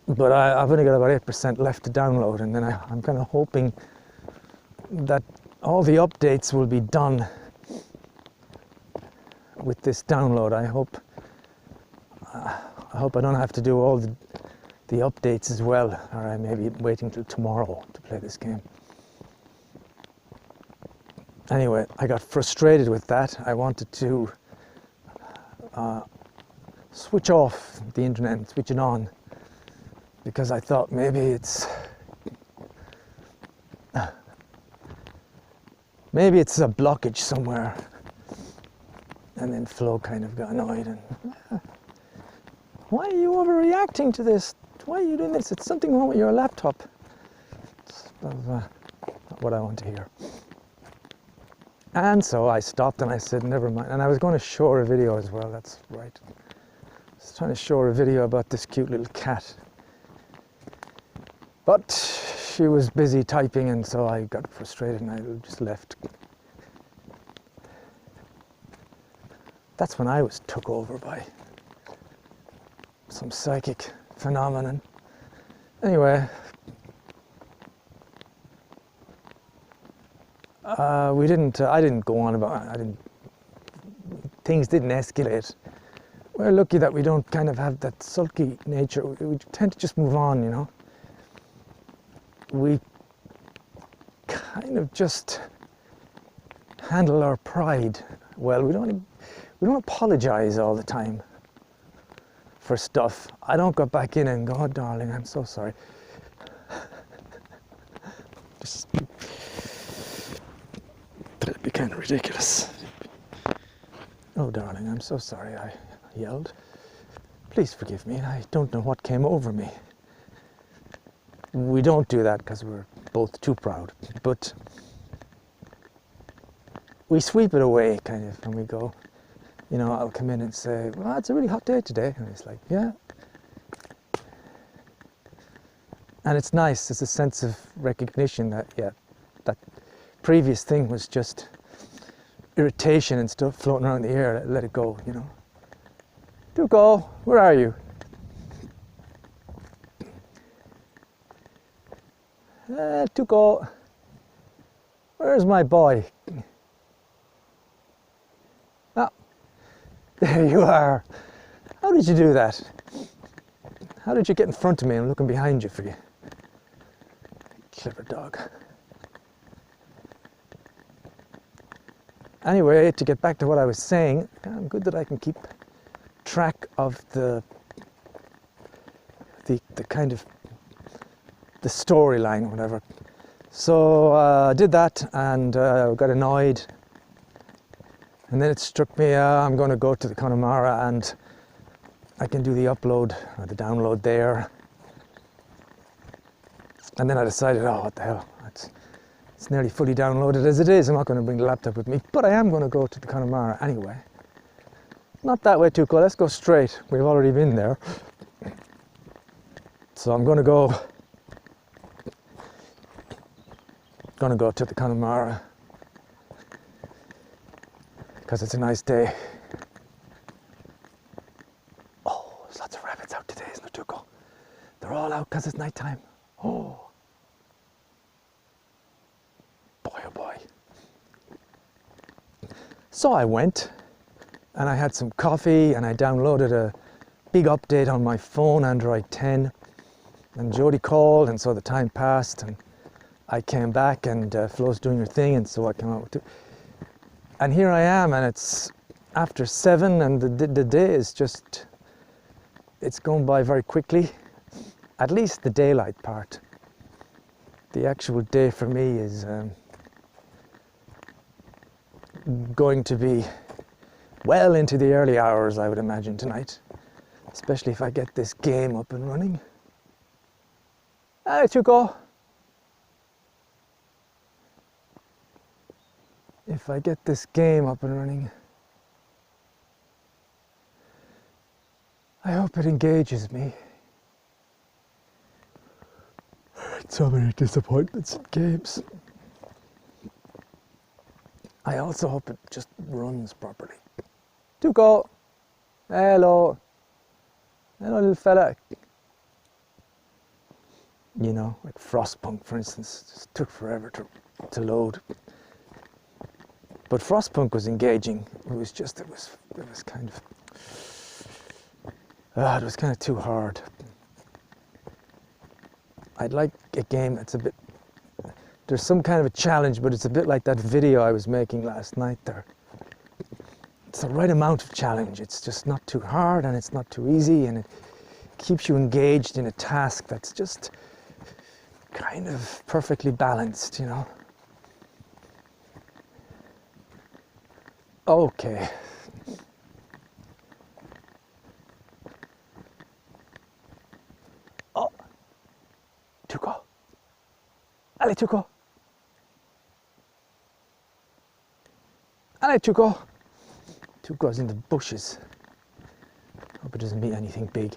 But I've only got about 8% left to download, and then I'm kind of hoping that all the updates will be done with this download. I hope I don't have to do all the updates as well, or I may be waiting till tomorrow to play this game. Anyway, I got frustrated with that. I wanted to switch off the internet and switch it on, because I thought maybe it's a blockage somewhere. And then Flo kind of got annoyed, and Why are you overreacting to this? Why are you doing this? It's something wrong with your laptop. It's not what I want to hear. And so I stopped and I said, never mind. And I was going to show her a video as well, that's right. I was trying to show her a video about this cute little cat. But she was busy typing, and so I got frustrated and I just left. That's when I was took over by some psychic phenomenon. Anyway, I didn't go on about, things didn't escalate. We're lucky that we don't kind of have that sulky nature. We tend to just move on, you know. We kind of just handle our pride well. We don't apologize all the time for stuff. I don't go back in and go, oh, darling, I'm so sorry. Just, that'd be kind of ridiculous. Oh, darling, I'm so sorry, I yelled. Please forgive me, I don't know what came over me. We don't do that because we're both too proud, but we sweep it away kind of when we go. You know, I'll come in and say, well, it's a really hot day today. And it's like, yeah. And it's nice, it's a sense of recognition that, yeah, that previous thing was just irritation and stuff floating around in the air. Let it go, you know. Do go, where are you? Tuco, where's my boy? Ah, there you are. How did you do that? How did you get in front of me? I'm looking behind you for you. Clever dog. Anyway, to get back to what I was saying, I'm good that I can keep track of the kind of the storyline, whatever. So I did that and got annoyed, and then it struck me I'm going to go to the Connemara and I can do the upload or the download there. And then I decided, oh, what the hell, it's nearly fully downloaded as it is. I'm not going to bring the laptop with me, but I am going to go to the Connemara anyway. Not that way, Tuco, let's go straight. We've already been there. So I'm going to go to the Connemara because it's a nice day. Oh, there's lots of rabbits out today, isn't there, Tuco? They're all out because it's night time. Oh. Boy, oh boy. So I went and I had some coffee and I downloaded a big update on my phone, Android 10. And Jody called, and so the time passed and I came back and Flo's doing her thing, and so I came out with it. And here I am, and it's after 7 and the day is just, it's going by very quickly. At least the daylight part. The actual day for me is going to be well into the early hours, I would imagine, tonight. Especially if I get this game up and running. Hey, Tuco. If I get this game up and running, I hope it engages me. So many disappointments in games. I also hope it just runs properly. Tuco! Hello! Hello, little fella. You know, like Frostpunk, for instance, just took forever to load. But Frostpunk was engaging. It was kind of too hard. I'd like a game that's a bit, there's some kind of a challenge, but it's a bit like that video I was making last night there. It's the right amount of challenge. It's just not too hard and it's not too easy, and it keeps you engaged in a task that's just kind of perfectly balanced, you know. Okay. Allez, Tuco. Allez, Tuco. Tuco's in the bushes. Hope it doesn't mean anything big.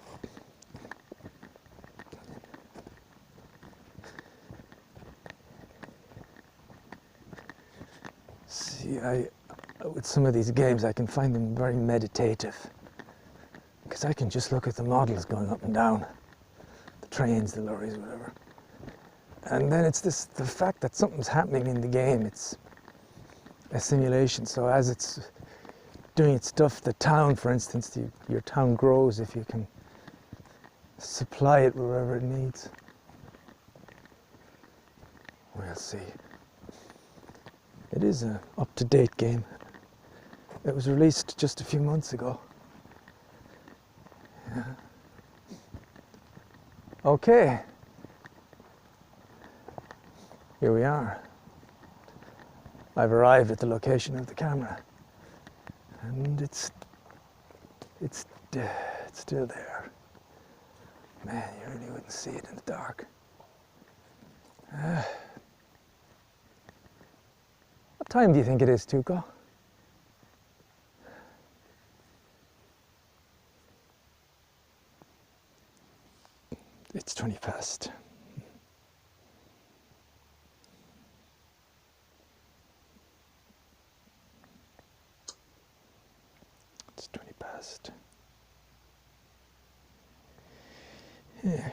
See, with some of these games, I can find them very meditative. Because I can just look at the models going up and down. The trains, the lorries, whatever. And then it's the fact that something's happening in the game. It's a simulation. So as it's doing its stuff, the town, for instance, your town grows if you can supply it wherever it needs. We'll see. It is an up-to-date game. It was released just a few months ago. Yeah. Okay. Here we are. I've arrived at the location of the camera, and it's still there. Man, you really wouldn't see it in the dark. What time do you think it is, Tuco? It's 20 past. It's 20 past. Yeah.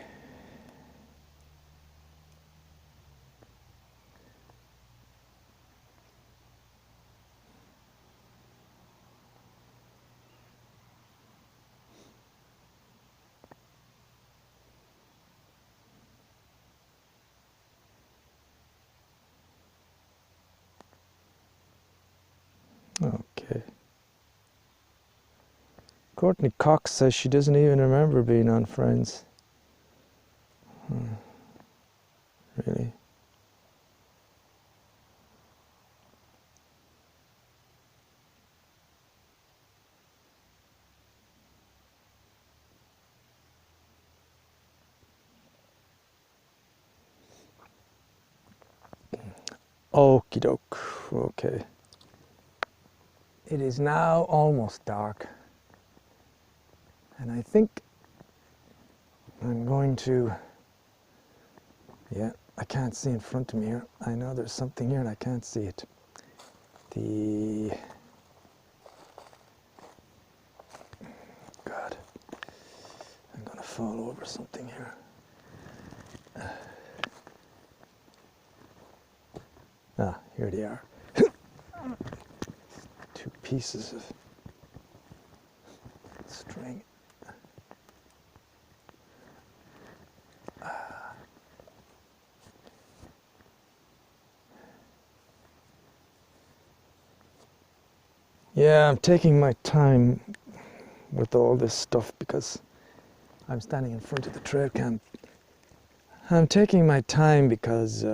Okay. Courtney Cox says she doesn't even remember being on Friends. Really? Okie doke. Okay. It is now almost dark, and I think I'm going to, yeah, I can't see in front of me here. I know there's something here and I can't see it. God, I'm gonna fall over something here. Ah, here they are. Two pieces of string. Yeah, I'm taking my time with all this stuff because I'm standing in front of the trail cam. I'm taking my time because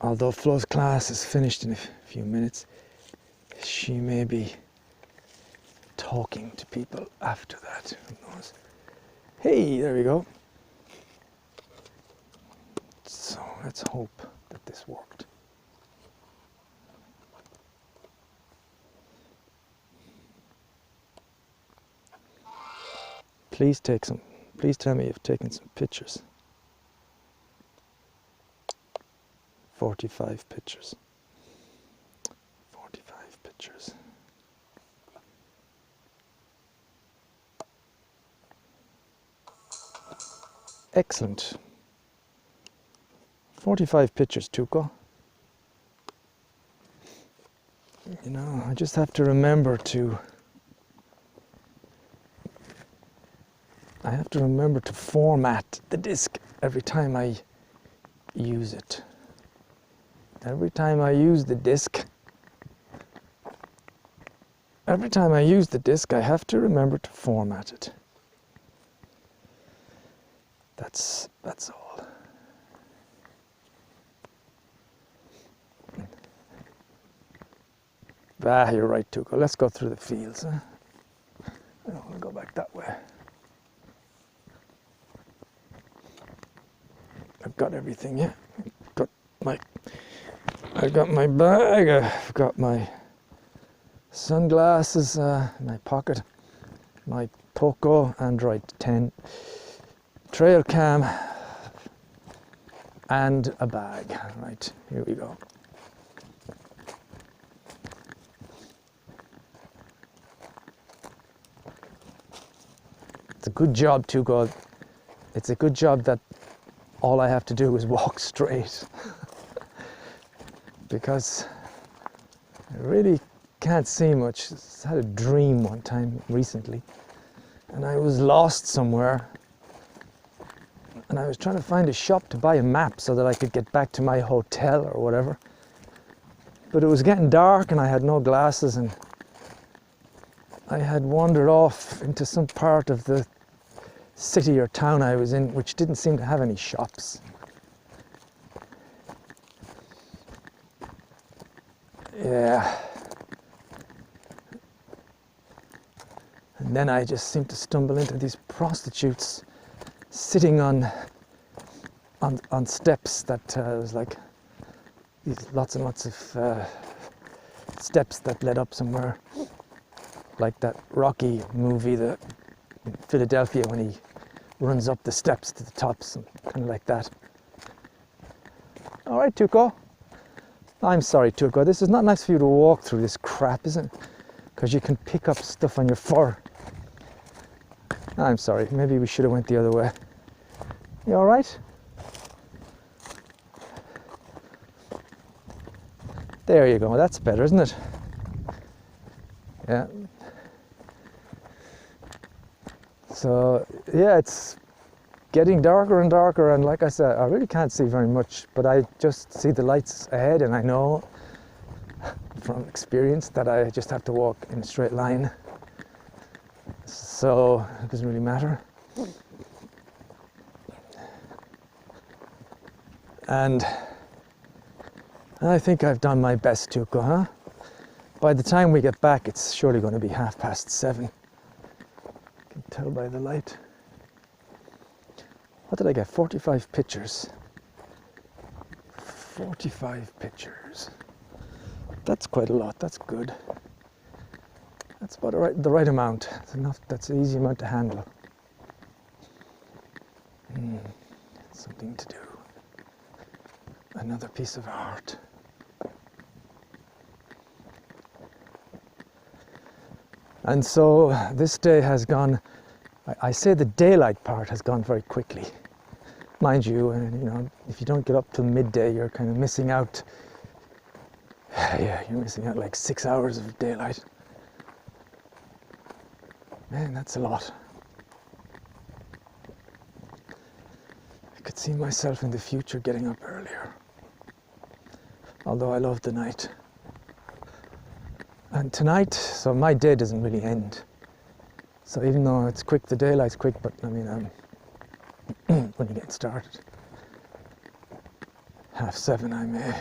although Flo's class is finished in a few minutes, she may be talking to people after that. Who knows? Hey, there we go. So let's hope that this worked. Please tell me you've taken some pictures. 45 pictures. 45 pictures. Excellent. 45 pictures, Tuco. You know, I just have to remember to format the disc every time I use it. Every time I use the disc, I have to remember to format it. That's all. Ah, you're right, Tuco. Let's go through the fields. Huh? I don't want to go back that way. got everything, yeah. I got my bag, I've got my sunglasses in my pocket, my Poco Android 10, trail cam, and a bag. Right, here we go. It's a good job, Tuco. It's a good job that all I have to do is walk straight. Because I really can't see much. I had a dream one time recently, and I was lost somewhere, and I was trying to find a shop to buy a map so that I could get back to my hotel or whatever. But it was getting dark and I had no glasses, and I had wandered off into some part of the city or town I was in which didn't seem to have any shops. Yeah. And then I just seemed to stumble into these prostitutes sitting on steps that was like these lots and lots of steps that led up somewhere, like that Rocky movie, the in Philadelphia, when he runs up the steps to the top, kind of like that. All right, Tuco. I'm sorry, Tuco. This is not nice for you to walk through this crap, is it? Because you can pick up stuff on your fur. I'm sorry. Maybe we should have went the other way. You all right? There you go. That's better, isn't it? Yeah. So, yeah, it's getting darker and darker, and like I said, I really can't see very much, but I just see the lights ahead, and I know from experience that I just have to walk in a straight line. So it doesn't really matter. And I think I've done my best, Tuco, huh? By the time we get back, it's surely going to be 7:30. You can tell by the light. What did I get? 45 pictures. 45 pictures. That's quite a lot. That's good. That's about the right amount. It's enough. That's an easy amount to handle. Something to do. Another piece of art. And so this day has gone. I say the daylight part has gone very quickly. Mind you, if you don't get up till midday, you're kind of missing out. Yeah, you're missing out like 6 hours of daylight. Man, that's a lot. I could see myself in the future getting up earlier. Although I love the night. And tonight, so my day doesn't really end. So even though it's quick, the daylight's quick, but I mean, when you get started, 7:30 I may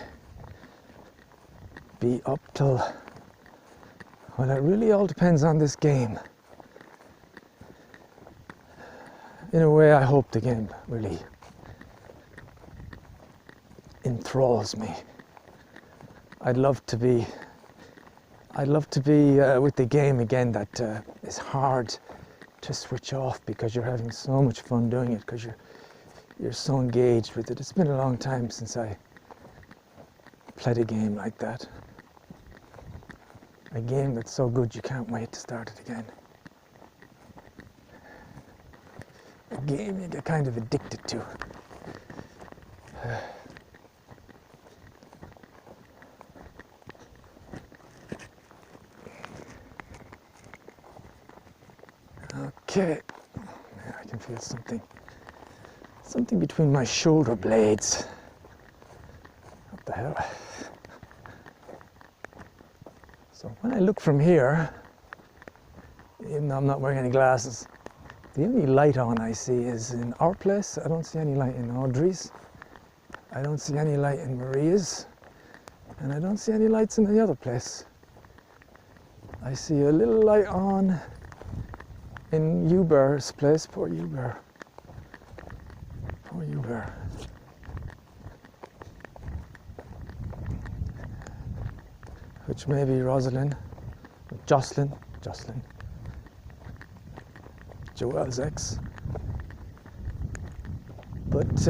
be up till, well, it really all depends on this game. In a way, I hope the game really enthralls me. I'd love to be with the game again that is hard to switch off because you're having so much fun doing it, because you're so engaged with it. It's been a long time since I played a game like that. A game that's so good you can't wait to start it again. A game you get kind of addicted to. Okay, yeah, I can feel something between my shoulder blades. What the hell? So when I look from here, even though I'm not wearing any glasses, the only light on I see is in our place. I don't see any light in Audrey's. I don't see any light in Maria's. And I don't see any lights in the other place. I see a little light on in Hubert's place. Poor Hubert. Poor Hubert. which may be Rosalind, Jocelyn, Joelle's ex. But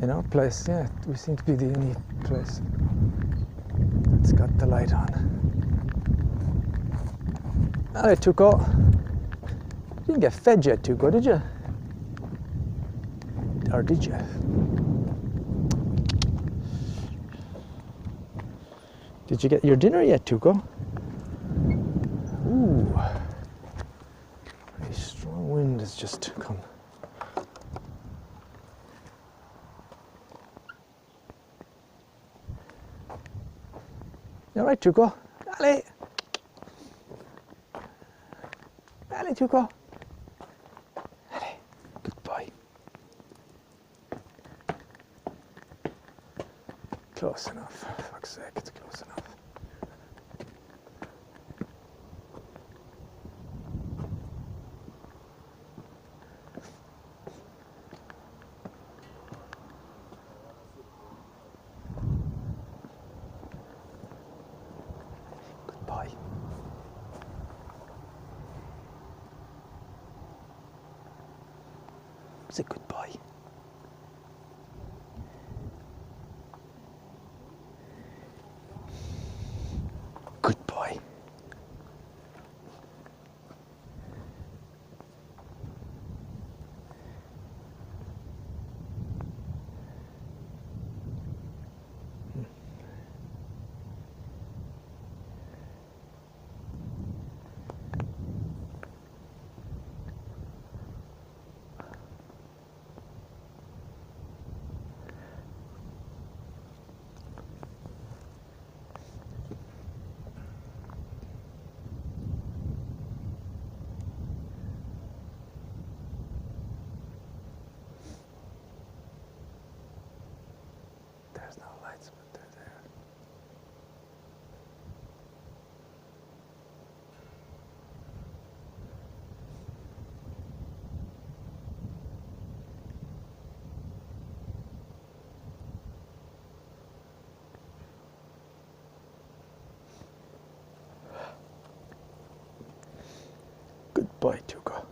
in our place, yeah, we seem to be the only place that's got the light on. Hello, Tuco. You didn't get fed yet, Tuco, did you? Or did you? Did you get your dinner yet, Tuco? Ooh. A strong wind has just come. You all right, Tuco? Allez! Allez, Tuco! Allez, good boy. Close enough, for fuck's sake, it's close enough. Good boy. Say good boy. Good boy. There's no lights, but they're there. Good boy, Tuco.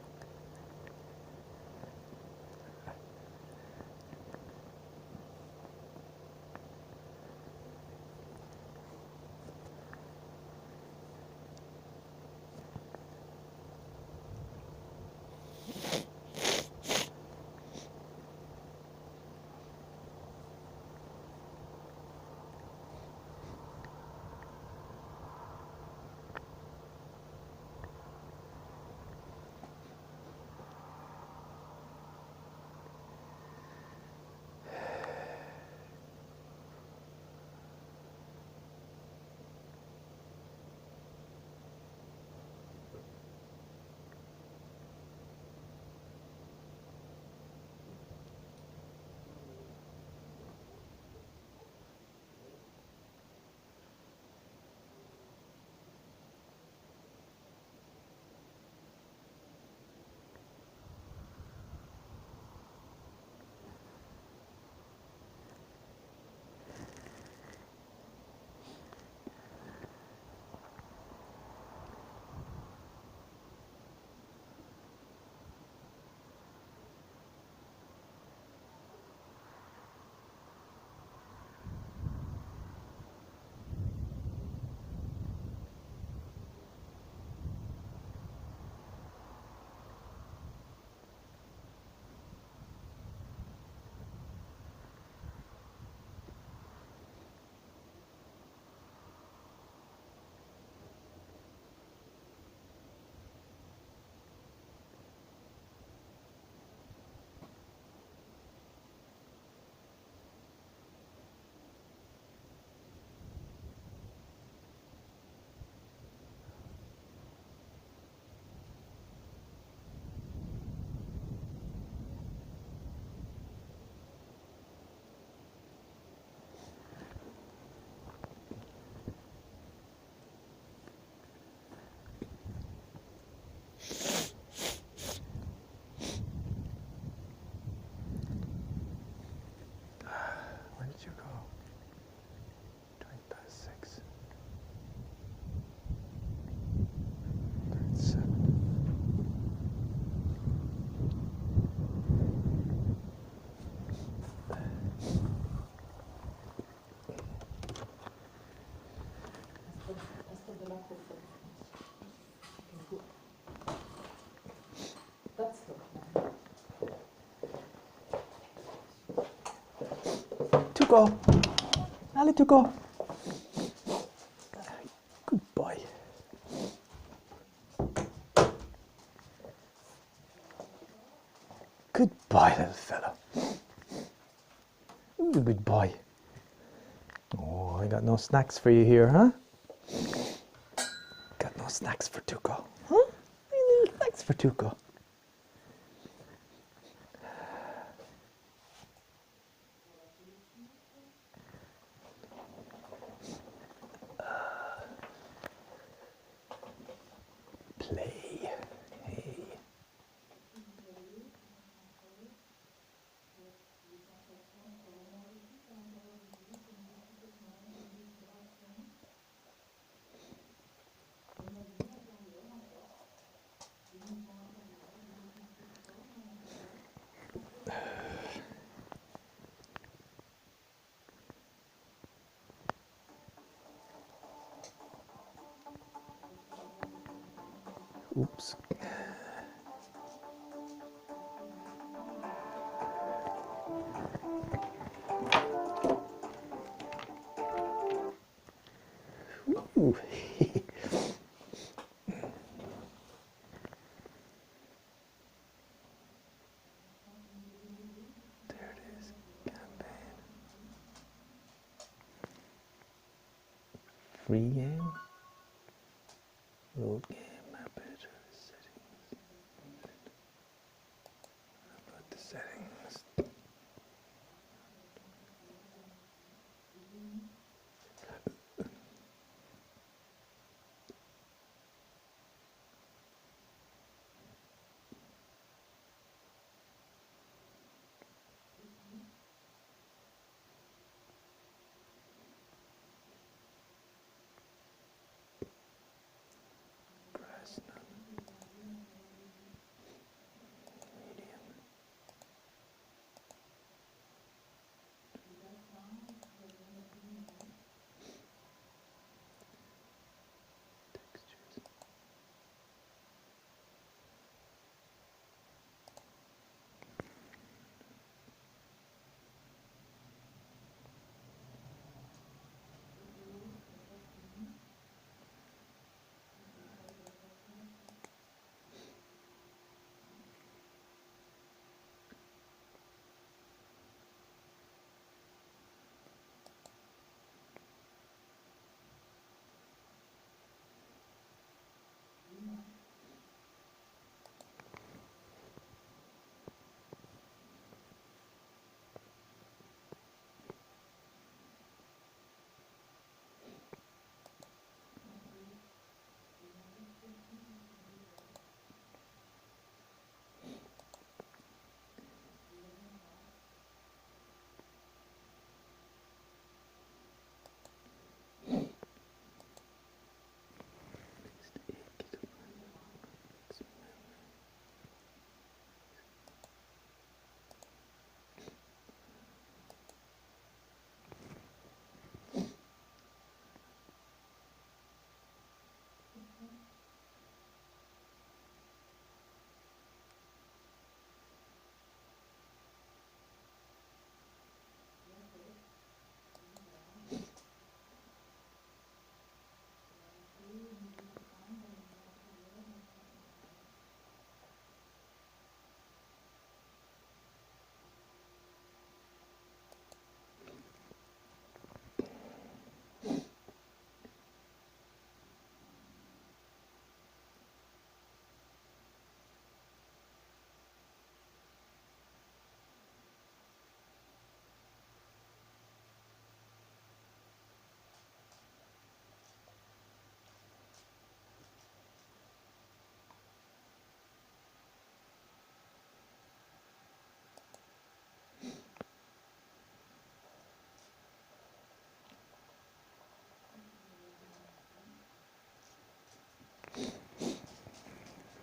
Tuco. Allez, Tuco. Good boy. Good boy, little fella. Ooh, good boy. Oh, I got no snacks for you here, huh? Got no snacks for Tuco. Huh? Any little snacks for Tuco? Play. Hey. Oops. Ooh. There it is. Campaign. Free game. Load game. Map editor. Settings. About the settings. Grass, none. Medium. Textures.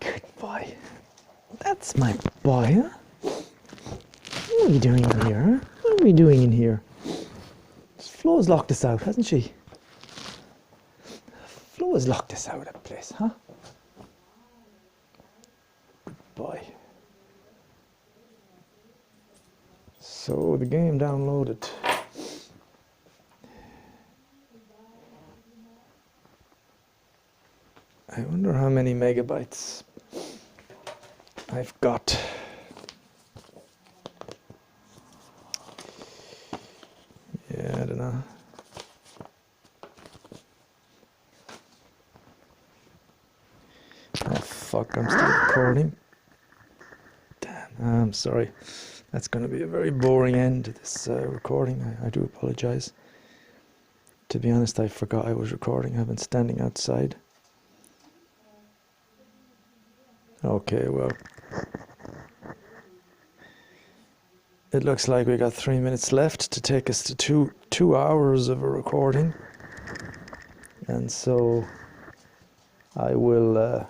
Good boy. That's my boy, huh? What are we doing in here, huh? What are we doing in here? Flo has locked us out, hasn't she? Flo has locked us out of the place, huh? Good boy. So the game downloaded. I wonder how many megabytes I've got. Yeah, I don't know. Oh fuck, I'm still recording. Damn, I'm sorry. That's going to be a very boring end to this recording. I do apologize. To be honest, I forgot I was recording. I've been standing outside. Okay, well. It looks like we got 3 minutes left to take us to two hours of a recording. And so I will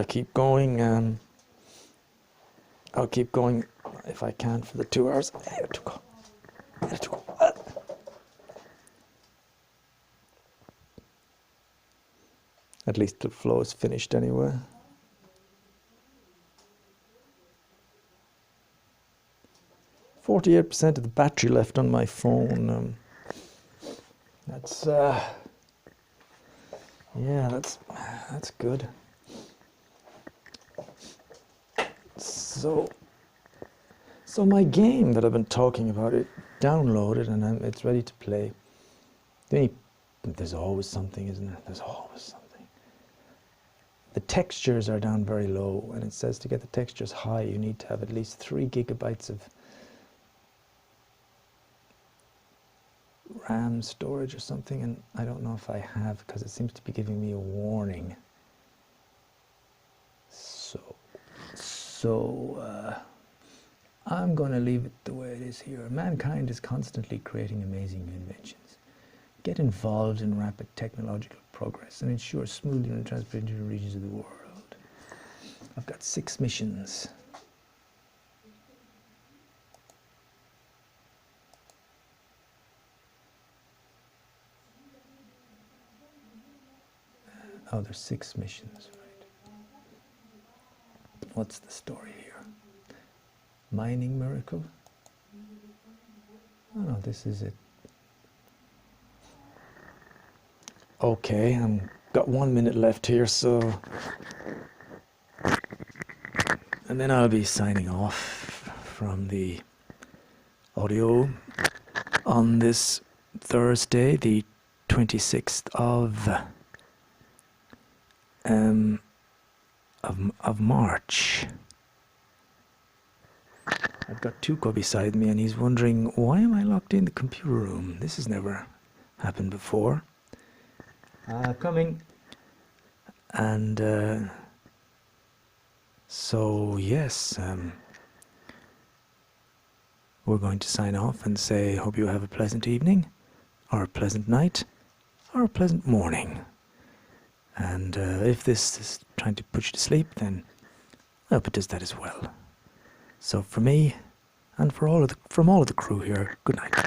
keep going. I'll keep going if I can for the 2 hours. At least the flow is finished anyway. %48% of the battery left on my phone. That's yeah, that's good. So my game that I've been talking about, it downloaded and it's ready to play. There's always something, isn't there? There's always something. The textures are down very low, and it says to get the textures high, you need to have at least 3 gigabytes of RAM storage or something, and I don't know if I have, because it seems to be giving me a warning. So I'm going to leave it the way it is here. Mankind is constantly creating amazing inventions. Get involved in rapid technological progress and ensure smooth and transparent regions of the world. I've got 6 missions. Oh, there's 6 missions, right? What's the story here? Mining miracle? Oh no, this is it. Okay, I've got 1 minute left here, so... And then I'll be signing off from the audio on this Thursday, the 26th of March. I've got Tuco beside me and he's wondering, why am I locked in the computer room? This has never happened before. Coming. And so yes, we're going to sign off and say, hope you have a pleasant evening, or a pleasant night, or a pleasant morning. And if this is trying to put you to sleep, then I hope it does that as well. So for me, and from all of the crew here, good night.